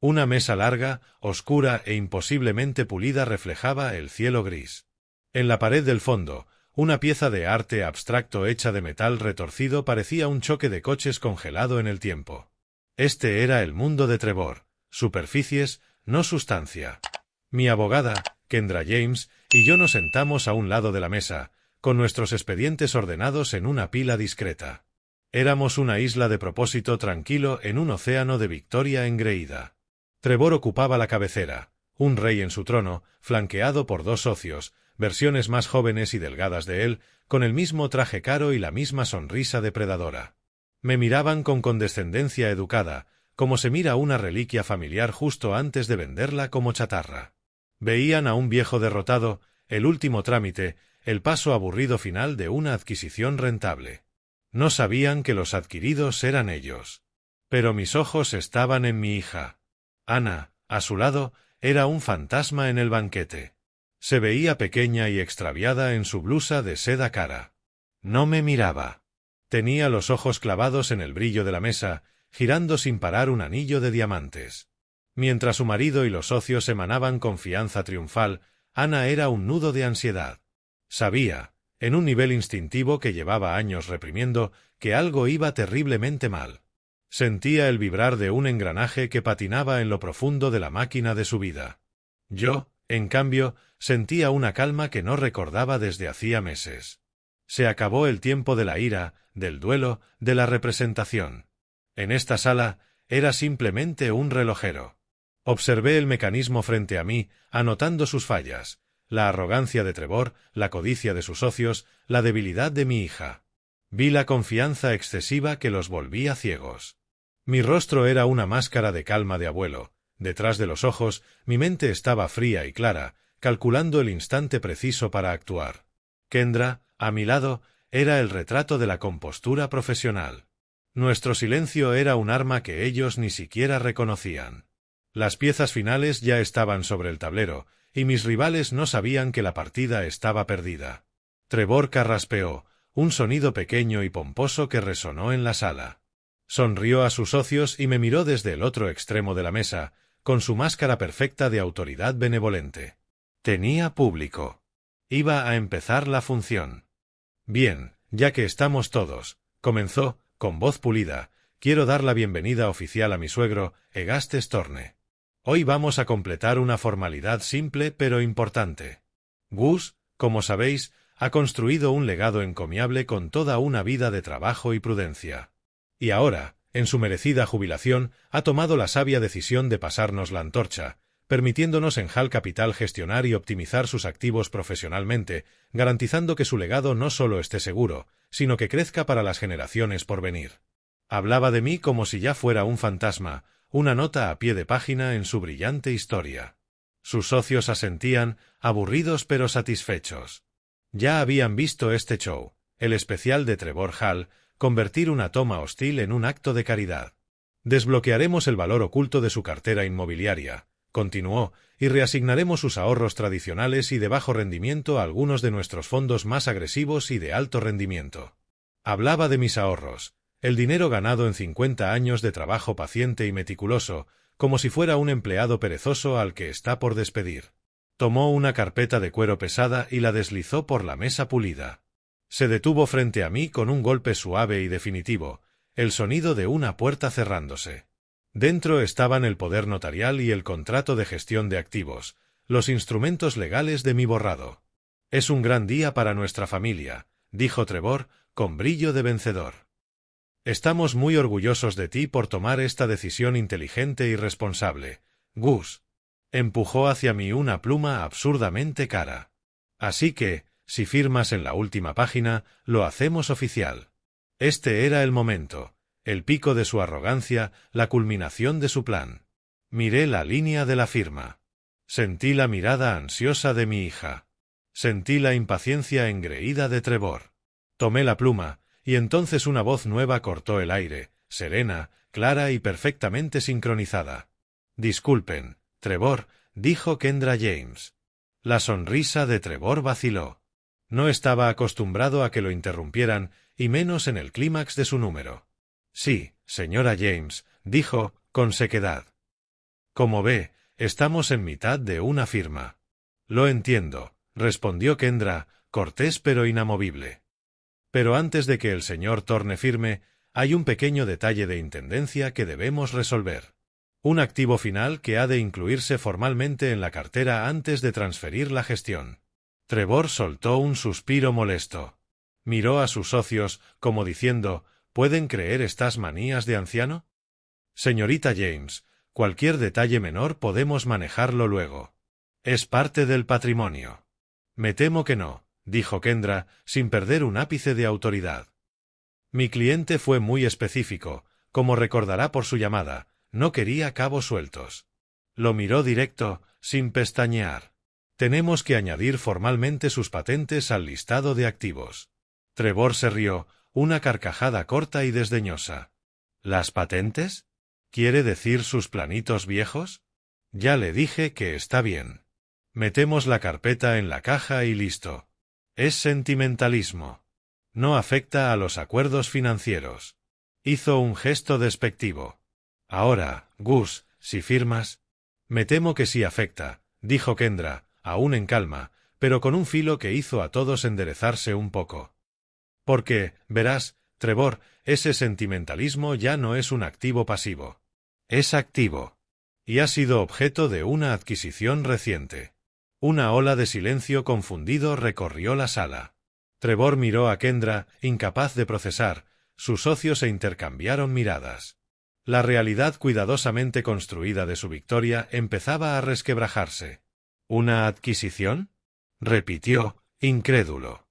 Una mesa larga, oscura e imposiblemente pulida reflejaba el cielo gris. En la pared del fondo, una pieza de arte abstracto hecha de metal retorcido parecía un choque de coches congelado en el tiempo. Este era el mundo de Trevor, superficies, no sustancia. Mi abogada, Kendra James, y yo nos sentamos a un lado de la mesa, con nuestros expedientes ordenados en una pila discreta. Éramos una isla de propósito tranquilo en un océano de victoria engreída. Trevor ocupaba la cabecera, un rey en su trono, flanqueado por dos socios, versiones más jóvenes y delgadas de él, con el mismo traje caro y la misma sonrisa depredadora. Me miraban con condescendencia educada, como se mira una reliquia familiar justo antes de venderla como chatarra. Veían a un viejo derrotado, el último trámite, el paso aburrido final de una adquisición rentable. No sabían que los adquiridos eran ellos. Pero mis ojos estaban en mi hija. Ana, a su lado, era un fantasma en el banquete. Se veía pequeña y extraviada en su blusa de seda cara. No me miraba. Tenía los ojos clavados en el brillo de la mesa, girando sin parar un anillo de diamantes. Mientras su marido y los socios emanaban confianza triunfal, Ana era un nudo de ansiedad. Sabía, en un nivel instintivo que llevaba años reprimiendo, que algo iba terriblemente mal. Sentía el vibrar de un engranaje que patinaba en lo profundo de la máquina de su vida. Yo, en cambio, sentía una calma que no recordaba desde hacía meses. Se acabó el tiempo de la ira, del duelo, de la representación. En esta sala, era simplemente un relojero. Observé el mecanismo frente a mí, anotando sus fallas, la arrogancia de Trevor, la codicia de sus socios, la debilidad de mi hija. Vi la confianza excesiva que los volvía ciegos. Mi rostro era una máscara de calma de abuelo. Detrás de los ojos, mi mente estaba fría y clara, calculando el instante preciso para actuar. Kendra, a mi lado, era el retrato de la compostura profesional. Nuestro silencio era un arma que ellos ni siquiera reconocían. Las piezas finales ya estaban sobre el tablero, y mis rivales no sabían que la partida estaba perdida. Trevor carraspeó, un sonido pequeño y pomposo que resonó en la sala. Sonrió a sus socios y me miró desde el otro extremo de la mesa, con su máscara perfecta de autoridad benevolente. Tenía público. Iba a empezar la función. Bien, ya que estamos todos, comenzó, con voz pulida, quiero dar la bienvenida oficial a mi suegro, Egastes Torne. Hoy vamos a completar una formalidad simple pero importante. Gus, como sabéis, ha construido un legado encomiable con toda una vida de trabajo y prudencia. Y ahora, en su merecida jubilación, ha tomado la sabia decisión de pasarnos la antorcha, permitiéndonos en Hall Capital gestionar y optimizar sus activos profesionalmente, garantizando que su legado no solo esté seguro, sino que crezca para las generaciones por venir. Hablaba de mí como si ya fuera un fantasma, una nota a pie de página en su brillante historia. Sus socios asentían, aburridos pero satisfechos. Ya habían visto este show, el especial de Trevor Hall, convertir una toma hostil en un acto de caridad. Desbloquearemos el valor oculto de su cartera inmobiliaria, continuó, y reasignaremos sus ahorros tradicionales y de bajo rendimiento a algunos de nuestros fondos más agresivos y de alto rendimiento. Hablaba de mis ahorros, el dinero ganado en 50 años de trabajo paciente y meticuloso, como si fuera un empleado perezoso al que está por despedir. Tomó una carpeta de cuero pesada y la deslizó por la mesa pulida. Se detuvo frente a mí con un golpe suave y definitivo, el sonido de una puerta cerrándose. Dentro estaban el poder notarial y el contrato de gestión de activos, los instrumentos legales de mi borrado. Es un gran día para nuestra familia, dijo Trevor, con brillo de vencedor. Estamos muy orgullosos de ti por tomar esta decisión inteligente y responsable, Gus. Empujó hacia mí una pluma absurdamente cara. Así que, si firmas en la última página, lo hacemos oficial. Este era el momento, el pico de su arrogancia, la culminación de su plan. Miré la línea de la firma. Sentí la mirada ansiosa de mi hija. Sentí la impaciencia engreída de Trevor. Tomé la pluma, y entonces una voz nueva cortó el aire, serena, clara y perfectamente sincronizada. Disculpen, Trevor, dijo Kendra James. La sonrisa de Trevor vaciló. No estaba acostumbrado a que lo interrumpieran, y menos en el clímax de su número. Sí, señora James, dijo, con sequedad. Como ve, estamos en mitad de una firma. Lo entiendo, respondió Kendra, cortés pero inamovible. Pero antes de que el señor Torne firme, hay un pequeño detalle de intendencia que debemos resolver. Un activo final que ha de incluirse formalmente en la cartera antes de transferir la gestión. Trevor soltó un suspiro molesto. Miró a sus socios, como diciendo, ¿pueden creer estas manías de anciano? Señorita James, cualquier detalle menor podemos manejarlo luego. Es parte del patrimonio. Me temo que no, dijo Kendra, sin perder un ápice de autoridad. Mi cliente fue muy específico, como recordará por su llamada, no quería cabos sueltos. Lo miró directo, sin pestañear. Tenemos que añadir formalmente sus patentes al listado de activos. Trevor se rió, una carcajada corta y desdeñosa. ¿Las patentes? ¿Quiere decir sus planitos viejos? Ya le dije que está bien. Metemos la carpeta en la caja y listo. Es sentimentalismo. No afecta a los acuerdos financieros. Hizo un gesto despectivo. Ahora, Gus, si firmas... Me temo que sí afecta, dijo Kendra, aún en calma, pero con un filo que hizo a todos enderezarse un poco. Porque, verás, Trevor, ese sentimentalismo ya no es un activo pasivo. Es activo. Y ha sido objeto de una adquisición reciente. Una ola de silencio confundido recorrió la sala. Trevor miró a Kendra, incapaz de procesar. Sus socios se intercambiaron miradas. La realidad cuidadosamente construida de su victoria empezaba a resquebrajarse. ¿Una adquisición? Repitió, incrédulo.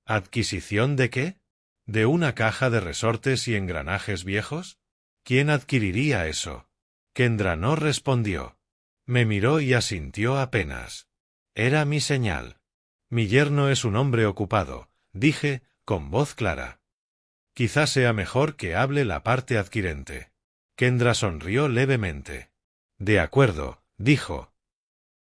¿Adquisición de qué? ¿De una caja de resortes y engranajes viejos? ¿Quién adquiriría eso? Kendra no respondió. Me miró y asintió apenas. Era mi señal. Mi yerno es un hombre ocupado, dije, con voz clara. Quizás sea mejor que hable la parte adquirente. Kendra sonrió levemente. De acuerdo, dijo.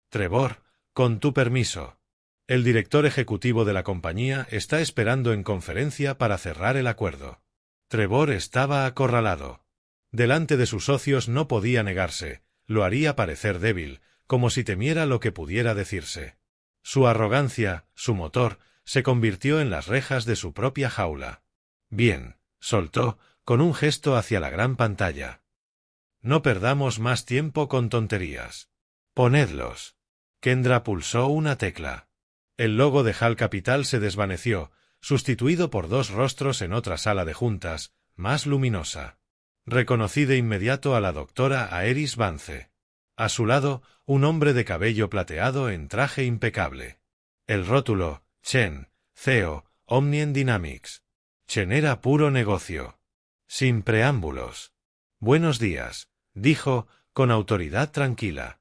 Trevor, con tu permiso. El director ejecutivo de la compañía está esperando en conferencia para cerrar el acuerdo. Trevor estaba acorralado. Delante de sus socios no podía negarse, lo haría parecer débil, como si temiera lo que pudiera decirse. Su arrogancia, su motor, se convirtió en las rejas de su propia jaula. Bien, soltó, con un gesto hacia la gran pantalla. No perdamos más tiempo con tonterías. Ponedlos. Kendra pulsó una tecla. El logo de HAL Capital se desvaneció, sustituido por dos rostros en otra sala de juntas, más luminosa. Reconocí de inmediato a la doctora Aeris Vance. A su lado, un hombre de cabello plateado en traje impecable. El rótulo, Chen, CEO, Omnium Dynamics. Chen era puro negocio. Sin preámbulos. Buenos días, dijo, con autoridad tranquila.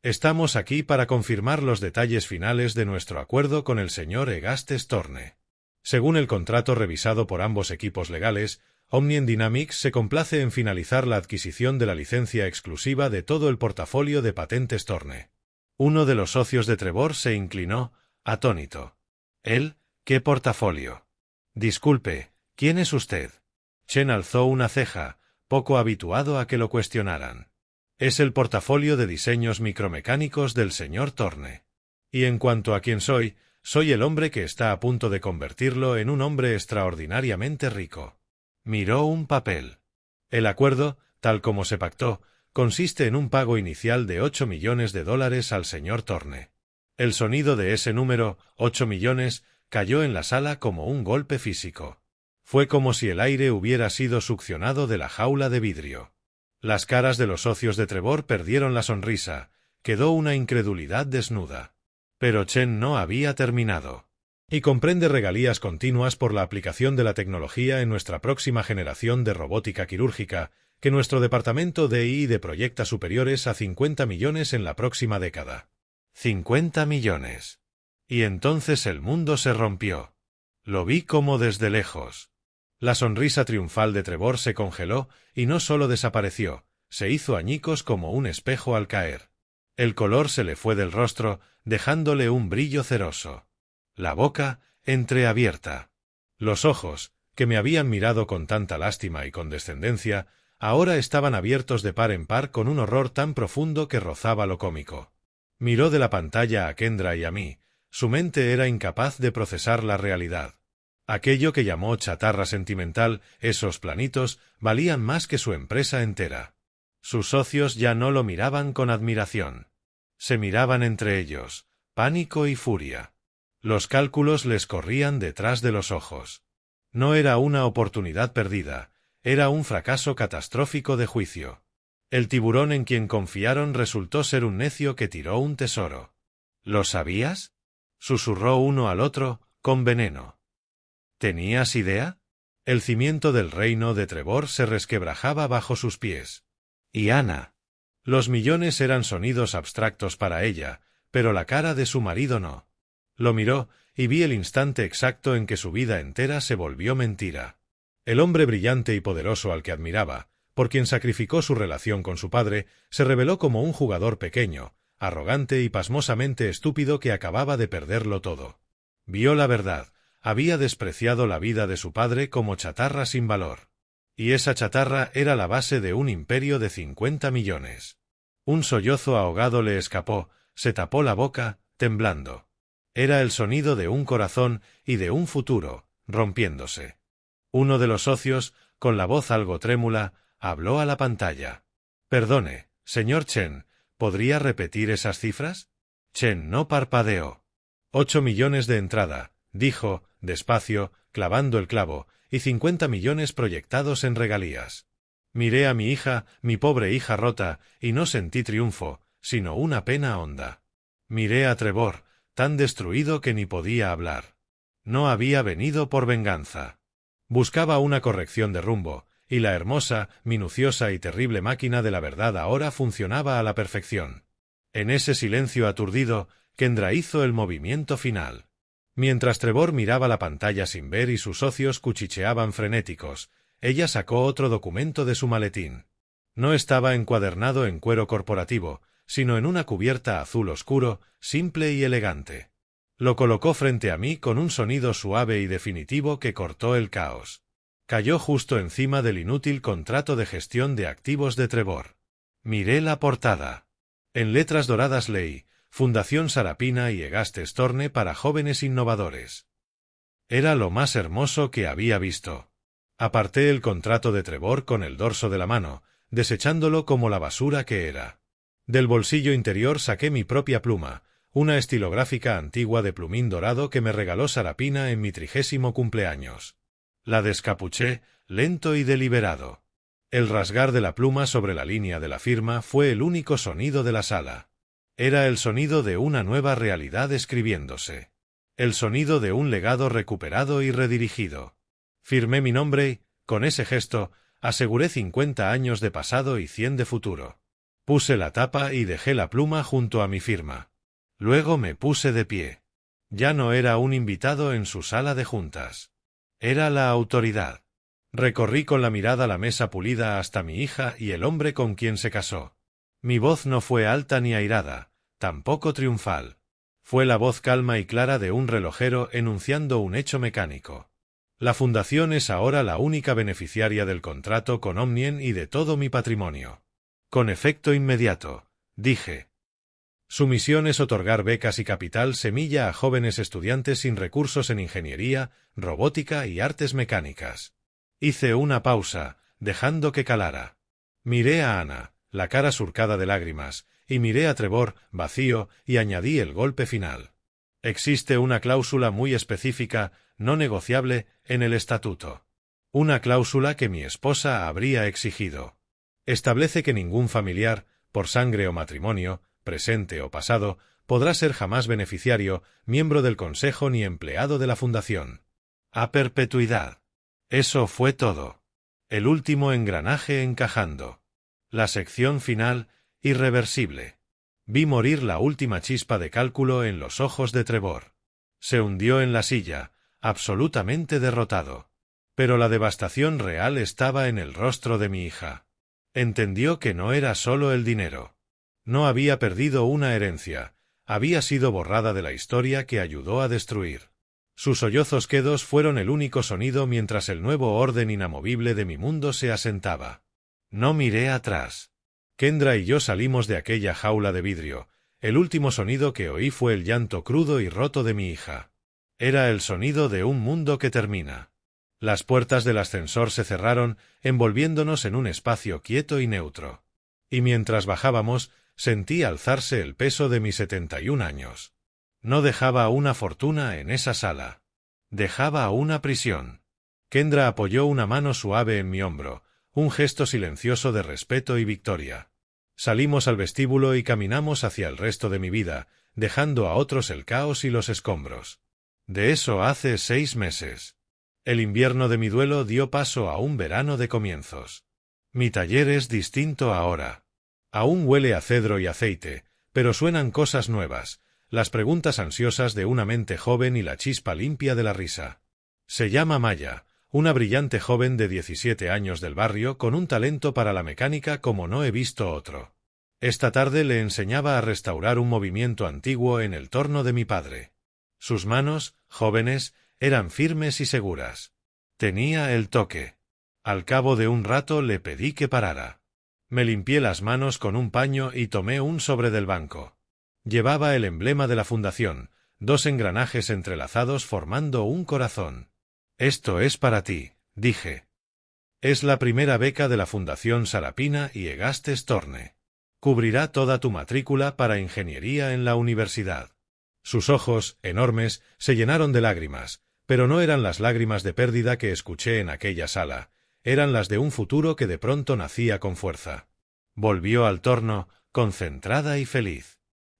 Estamos aquí para confirmar los detalles finales de nuestro acuerdo con el señor Egaste Storne. Según el contrato revisado por ambos equipos legales, Omnium Dynamics se complace en finalizar la adquisición de la licencia exclusiva de todo el portafolio de patentes Storne. Uno de los socios de Trevor se inclinó, atónito. ¿Él? ¿Qué portafolio? Disculpe, ¿quién es usted? Chen alzó una ceja, poco habituado a que lo cuestionaran. Es el portafolio de diseños micromecánicos del señor Torne. Y en cuanto a quién soy el hombre que está a punto de convertirlo en un hombre extraordinariamente rico. Miró un papel. El acuerdo, tal como se pactó, consiste en un pago inicial de $8 millones al señor Torne. El sonido de ese número, 8 millones, cayó en la sala como un golpe físico. Fue como si el aire hubiera sido succionado de la jaula de vidrio. Las caras de los socios de Trevor perdieron la sonrisa, quedó una incredulidad desnuda. Pero Chen no había terminado. Y comprende regalías continuas por la aplicación de la tecnología en nuestra próxima generación de robótica quirúrgica, que nuestro departamento de I+D proyecta superiores a 50 millones en la próxima década. 50 millones. Y entonces el mundo se rompió. Lo vi como desde lejos. La sonrisa triunfal de Trevor se congeló y no solo desapareció, se hizo añicos como un espejo al caer. El color se le fue del rostro, dejándole un brillo ceroso. La boca, entreabierta. Los ojos, que me habían mirado con tanta lástima y condescendencia, ahora estaban abiertos de par en par con un horror tan profundo que rozaba lo cómico. Miró de la pantalla a Kendra y a mí, su mente era incapaz de procesar la realidad. Aquello que llamó chatarra sentimental, esos planitos, valían más que su empresa entera. Sus socios ya no lo miraban con admiración. Se miraban entre ellos, pánico y furia. Los cálculos les corrían detrás de los ojos. No era una oportunidad perdida, era un fracaso catastrófico de juicio. El tiburón en quien confiaron resultó ser un necio que tiró un tesoro. ¿Lo sabías? Susurró uno al otro, con veneno. ¿Tenías idea? El cimiento del reino de Trevor se resquebrajaba bajo sus pies. Y Ana. Los millones eran sonidos abstractos para ella, pero la cara de su marido no. Lo miró, y vi el instante exacto en que su vida entera se volvió mentira. El hombre brillante y poderoso al que admiraba, por quien sacrificó su relación con su padre, se reveló como un jugador pequeño, arrogante y pasmosamente estúpido que acababa de perderlo todo. Vio la verdad, había despreciado la vida de su padre como chatarra sin valor. Y esa chatarra era la base de un imperio de 50 millones. Un sollozo ahogado le escapó, se tapó la boca, temblando. Era el sonido de un corazón y de un futuro, rompiéndose. Uno de los socios, con la voz algo trémula, habló a la pantalla. «Perdone, señor Chen, ¿podría repetir esas cifras?» Chen no parpadeó. 8 millones de entrada, dijo, despacio, clavando el clavo, y 50 millones proyectados en regalías. Miré a mi hija, mi pobre hija rota, y no sentí triunfo, sino una pena honda. Miré a Trevor, tan destruido que ni podía hablar. No había venido por venganza. Buscaba una corrección de rumbo, y la hermosa, minuciosa y terrible máquina de la verdad ahora funcionaba a la perfección. En ese silencio aturdido, Kendra hizo el movimiento final. Mientras Trevor miraba la pantalla sin ver y sus socios cuchicheaban frenéticos, ella sacó otro documento de su maletín. No estaba encuadernado en cuero corporativo, sino en una cubierta azul oscuro, simple y elegante. Lo colocó frente a mí con un sonido suave y definitivo que cortó el caos. Cayó justo encima del inútil contrato de gestión de activos de Trevor. Miré la portada. En letras doradas leí: Fundación Sarapina y Egaste Storne para jóvenes innovadores. Era lo más hermoso que había visto. Aparté el contrato de Trevor con el dorso de la mano, desechándolo como la basura que era. Del bolsillo interior saqué mi propia pluma, una estilográfica antigua de plumín dorado que me regaló Sarapina en mi 30º cumpleaños. La descapuché, lento y deliberado. El rasgar de la pluma sobre la línea de la firma fue el único sonido de la sala. Era el sonido de una nueva realidad escribiéndose. El sonido de un legado recuperado y redirigido. Firmé mi nombre y, con ese gesto, aseguré 50 años de pasado y 100 de futuro. Puse la tapa y dejé la pluma junto a mi firma. Luego me puse de pie. Ya no era un invitado en su sala de juntas. Era la autoridad. Recorrí con la mirada la mesa pulida hasta mi hija y el hombre con quien se casó. Mi voz no fue alta ni airada, tampoco triunfal. Fue la voz calma y clara de un relojero enunciando un hecho mecánico. La fundación es ahora la única beneficiaria del contrato con Omnien y de todo mi patrimonio. Con efecto inmediato, dije. Su misión es otorgar becas y capital semilla a jóvenes estudiantes sin recursos en ingeniería, robótica y artes mecánicas. Hice una pausa, dejando que calara. Miré a Ana, la cara surcada de lágrimas, y miré a Trevor, vacío, y añadí el golpe final. Existe una cláusula muy específica, no negociable, en el estatuto. Una cláusula que mi esposa habría exigido. Establece que ningún familiar, por sangre o matrimonio, presente o pasado, podrá ser jamás beneficiario, miembro del consejo ni empleado de la fundación. A perpetuidad. Eso fue todo. El último engranaje encajando. La sección final, irreversible. Vi morir la última chispa de cálculo en los ojos de Trevor. Se hundió en la silla, absolutamente derrotado. Pero la devastación real estaba en el rostro de mi hija. Entendió que no era solo el dinero. No había perdido una herencia, había sido borrada de la historia que ayudó a destruir. Sus sollozos quedos fueron el único sonido mientras el nuevo orden inamovible de mi mundo se asentaba. No miré atrás. Kendra y yo salimos de aquella jaula de vidrio. El último sonido que oí fue el llanto crudo y roto de mi hija. Era el sonido de un mundo que termina. Las puertas del ascensor se cerraron, envolviéndonos en un espacio quieto y neutro. Y mientras bajábamos, sentí alzarse el peso de mis 71 años. No dejaba una fortuna en esa sala. Dejaba una prisión. Kendra apoyó una mano suave en mi hombro, un gesto silencioso de respeto y victoria. Salimos al vestíbulo y caminamos hacia el resto de mi vida, dejando a otros el caos y los escombros. De eso hace 6 meses. El invierno de mi duelo dio paso a un verano de comienzos. Mi taller es distinto ahora. Aún huele a cedro y aceite, pero suenan cosas nuevas. las preguntas ansiosas de una mente joven y la chispa limpia de la risa. Se llama Maya, una brillante joven de 17 años del barrio con un talento para la mecánica como no he visto otro. Esta tarde le enseñaba a restaurar un movimiento antiguo en el torno de mi padre. Sus manos, jóvenes, eran firmes y seguras. Tenía el toque. Al cabo de un rato le pedí que parara. Me limpié las manos con un paño y tomé un sobre del banco. Llevaba el emblema de la fundación, 2 engranajes entrelazados formando un corazón. «Esto es para ti», dije. «Es la primera beca de la Fundación Sarapina y Egastes Torne. Cubrirá toda tu matrícula para ingeniería en la universidad». Sus ojos, enormes, se llenaron de lágrimas, pero no eran las lágrimas de pérdida que escuché en aquella sala, eran las de un futuro que de pronto nacía con fuerza. Volvió al torno, concentrada y feliz.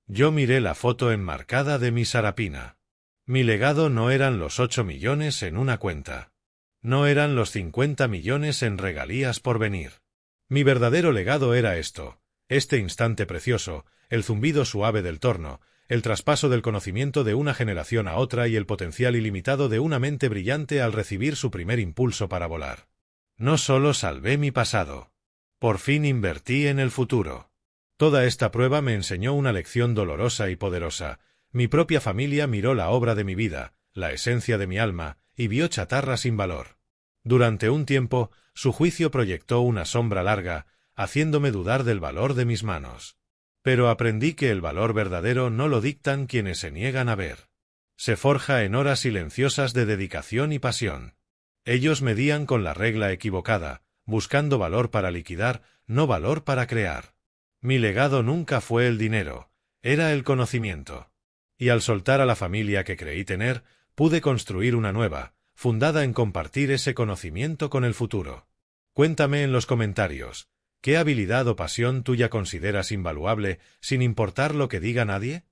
Yo miré la foto enmarcada de mi Sarapina. Mi legado no eran los 8 millones en una cuenta. No eran los 50 millones en regalías por venir. Mi verdadero legado era esto, este instante precioso, el zumbido suave del torno, el traspaso del conocimiento de una generación a otra y el potencial ilimitado de una mente brillante al recibir su primer impulso para volar. No solo salvé mi pasado. Por fin invertí en el futuro. Toda esta prueba me enseñó una lección dolorosa y poderosa. Mi propia familia miró la obra de mi vida, la esencia de mi alma, y vio chatarra sin valor. Durante un tiempo, su juicio proyectó una sombra larga, haciéndome dudar del valor de mis manos. Pero aprendí que el valor verdadero no lo dictan quienes se niegan a ver. Se forja en horas silenciosas de dedicación y pasión. Ellos medían con la regla equivocada, buscando valor para liquidar, no valor para crear. Mi legado nunca fue el dinero, era el conocimiento. Y al soltar a la familia que creí tener, pude construir una nueva, fundada en compartir ese conocimiento con el futuro. Cuéntame en los comentarios, ¿qué habilidad o pasión tuya consideras invaluable sin importar lo que diga nadie?